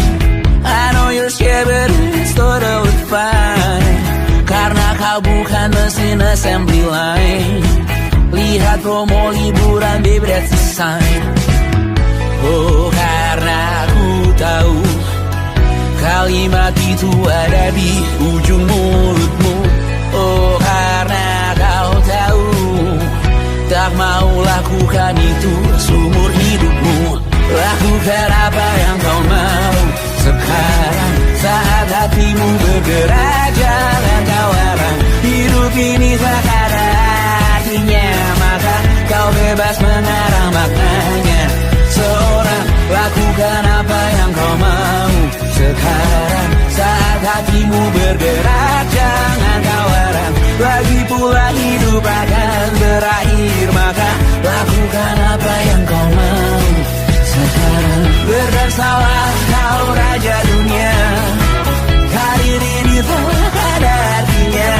I know you're scared but it's totally fine, karena kau bukan mesin assembly line. Lihat promo liburan babe, that's the sign. Oh karena ku tahu kalimat itu ada di ujung mulutmu. Oh karena kau tahu tak mau lakukan itu seumur hidupmu. Lakukan apa yang kau mau sekarang, saat hatimu bergerak jangan kau larang. Hidup ini tak ada artinya, maka kau bebas mengarang maknanya. Seorang lakukan apa yang kau mau sekarang, saat hatimu bergerak jangan kau larang. Lagi pula hidup akan berakhir, maka lakukan apa yang kau mau sekarang. Berdansalah kau raja dunia, karir ini tak ada artinya.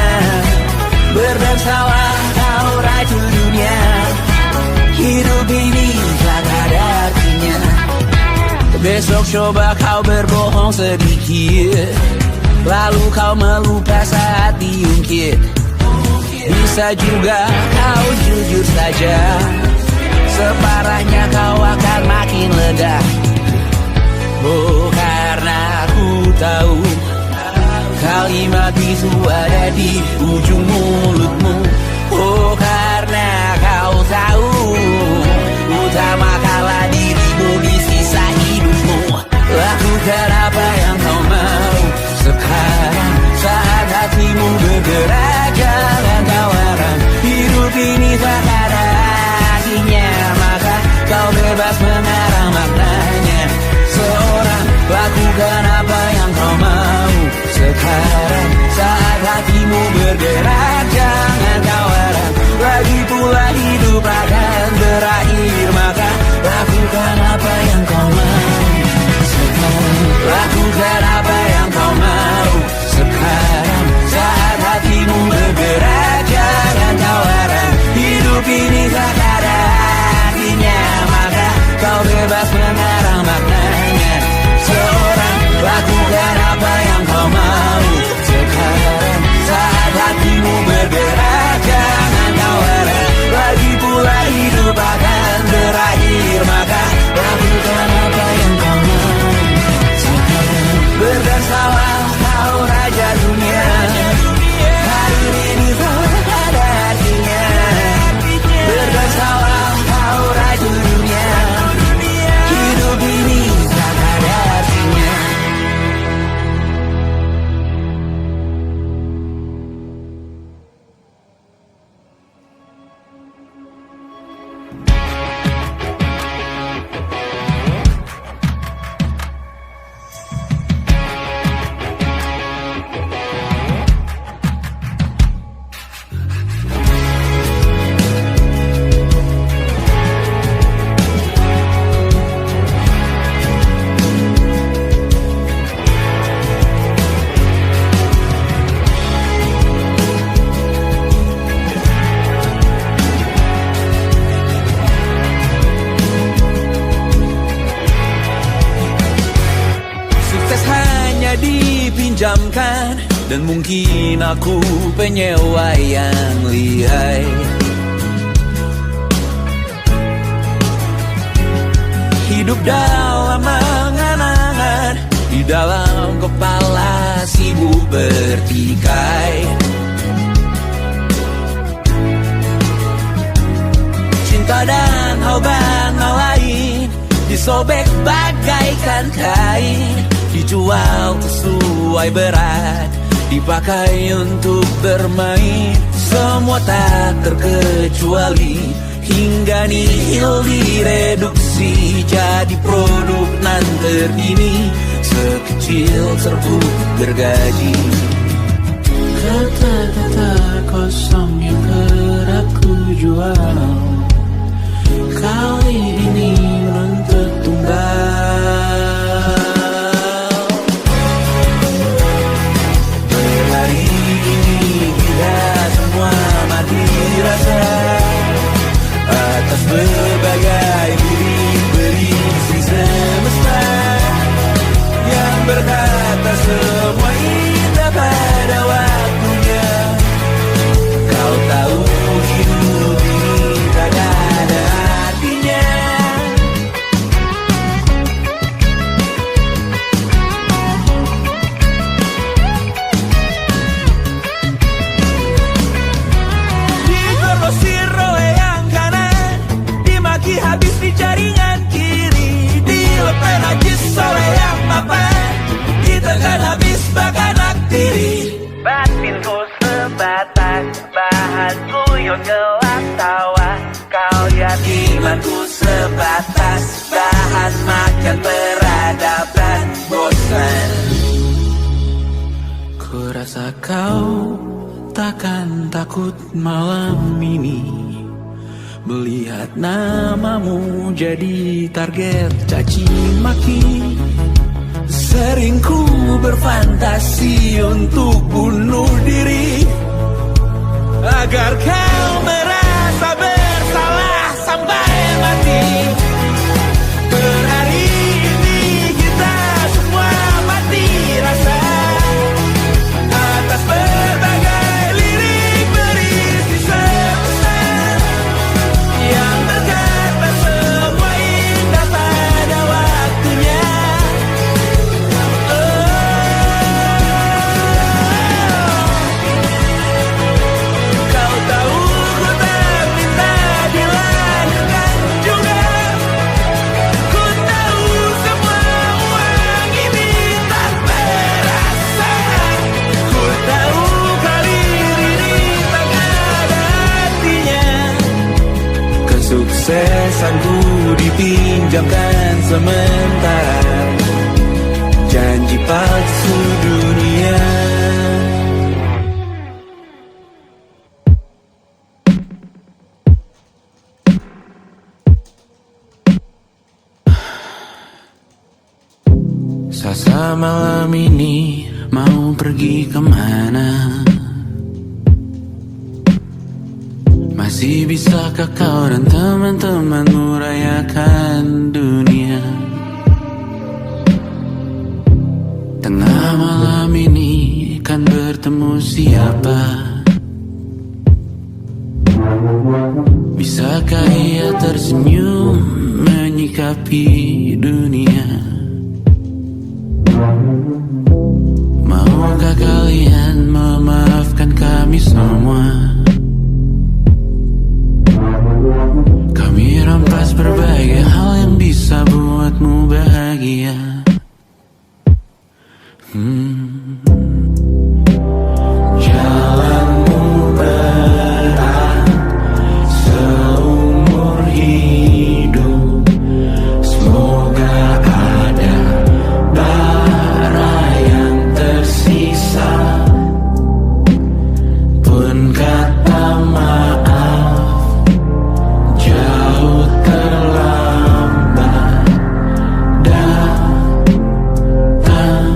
Berdansalah kau raju dunia, hidup ini Coba kau berbohong sedikit, lalu kau melupa saat diungkit. Bisa juga kau jujur saja, separahnya kau akan makin lega. Oh, karena aku tahu kalimat itu ada di ujung mulutmu. Oh, karena kau tahu utamakanlah dirimu di sisa hidupmu. Lakukan apa yang kau mau sekarang, saat hatimu bergerak. Jangan kau harap hidup ini tak ada artinya, maka kau bebas mengarang maknanya. Seorang, lakukan apa yang kau mau sekarang, saat hatimu bergerak. Jangan kau harap lagi pula hidup akan berakhir, maka lakukan apa yang kau mau sekarang. Lakukan apa yang kau mau sekarang, saat hatimu bergerak. Jangan kau harap hidup ini tak ada artinya, maka kau bebas mengarang maknanya. Seorang, lakukan apa yang kau mau sekarang, saat hatimu bergerak. Jangan kau harap lagi pula hidup akan berakhir, maka lakukan apa yang kau mau sekarang. Berdansalah kau raja dunia, hari ini tak ada artinya. Berdansalah kau raja dunia, hidup ini tak ada artinya. Dipinjamkan, dan mungkin aku penyewa yang lihai. Hidup dalam angan-angan, di dalam kepala sibuk bertikai. Cinta dan hoban lain disobek bagaikan kain, dijual sesuai berat, dipakai untuk bermain. Semua tak terkecuali, hingga nihil direduksi jadi produk nan terkini, sekecil serbuk gergaji. Kata-kata kosong yang kerap ku jual, kali ini menuntut tumbal. Hari ini kita semua mati rasa atas berbagai beri-beri semesta yang berkata semua indah pada waktunya. Kau tahu hidup ini tak ada artinya. Habis di jaringan kiri, dilepeh najis oleh yang mapan, ditekan habis bakanak diri. Batinku sebatas bahan guyon gelap tawa, kau lihat imanku sebatas bahan makan peradaban bosan. Ku rasa kau takkan takut malam ini melihat namamu jadi target caci maki. Sering ku berfantasi untuk bunuh diri agar kau merasa bersalah sampai mati. Per hari ini kita perasaanku dipinjamkan sementara, janji palsu dunia. Selasa malam ini mau pergi kemana? Masih bisakah kau dan teman-temanmu rayakan dunia? Tengah malam ini kan bertemu siapa? Bisakah ia tersenyum menyikapi dunia? Maukah kalian memaafkan kami semua? Kami rampas berbagai hal yang bisa buatmu bahagia. Jalanmu berat seumur hidup, semoga ada bara yang tersisa. Pun kata maaf jauh terlambat datang,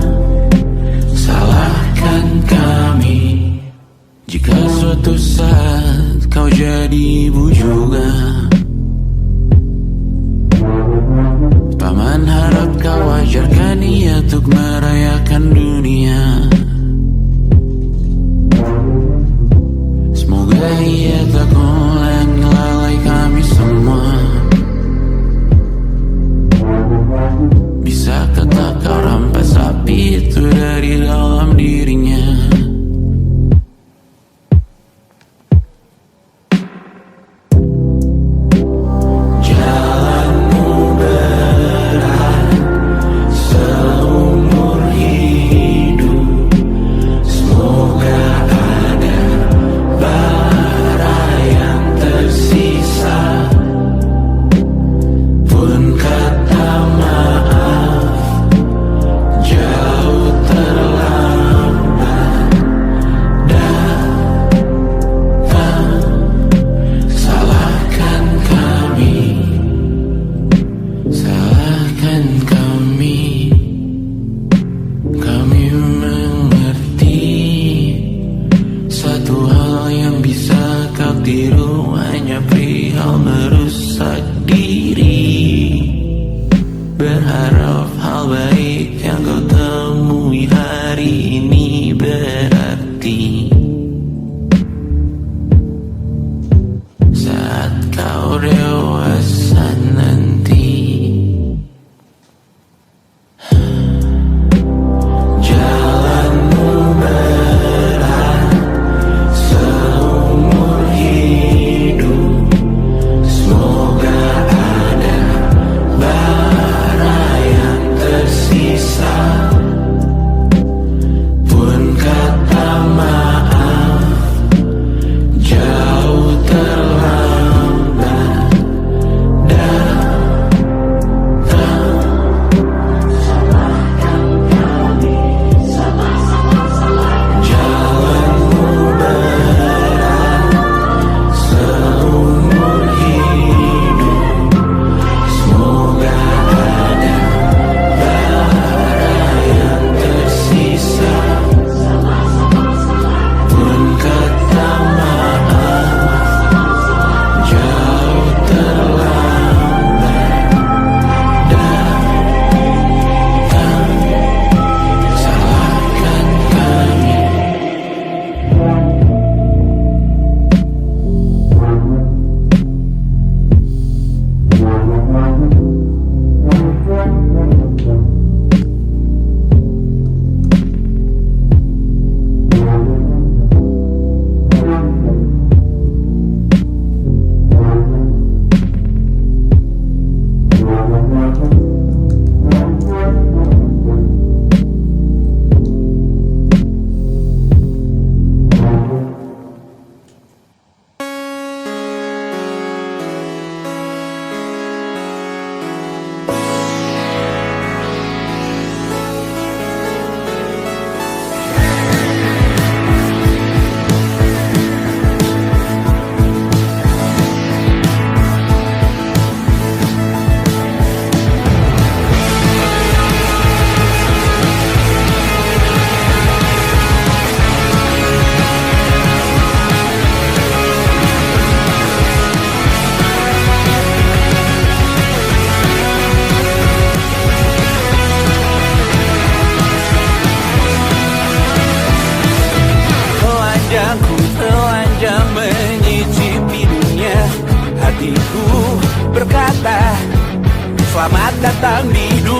Selamat datang di 20.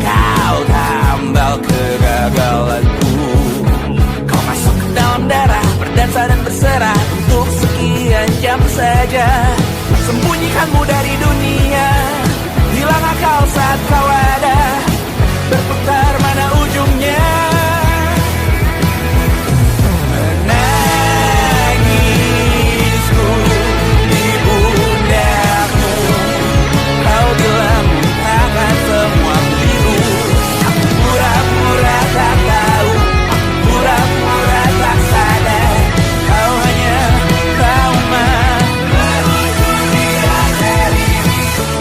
Kau tambal kegagalanku. Kau masuk ke dalam darah, berdansa dan berserah untuk sekian jam saja. Sembunyikanmu dari dunia, hilang akal saat kau ada. Berputar mana ujungnya? Menangisku di pundakmu. Kau bilang akan semua biru. Aku pura-pura tak tahu, aku pura-pura tak sadar. Kau hanya trauma.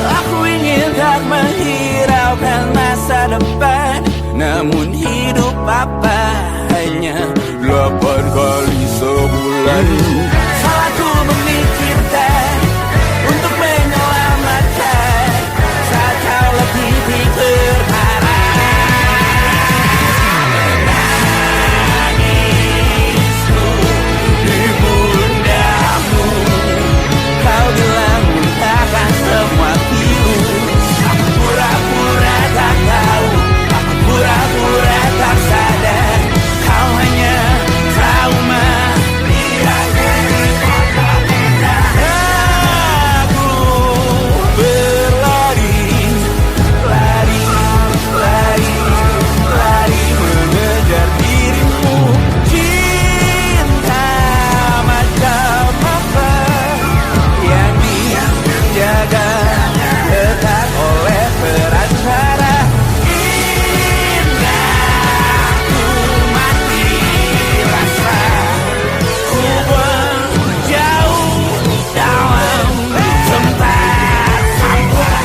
Aku ingin tak menghiraukan masa depan, namun hidup apa hanya 8 kali sebulan. Salahku memikirkan untuk menyelamatkan saat kau lebih berharap. Menangisku di pundakmu. Kau bilang takkan semua biru. Aku pura-pura tak tahu, aku pura-pura tak sadar. Kau hanya trauma. Aku berlari, lari, lari, lari mengejar dirimu. Cinta macam apa yang dijaga ketat oleh perantara? Indah ku mati rasa, ku menjauh dalam tempat sampah.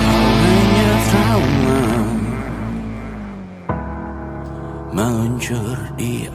Kau hanya trauma meluncur di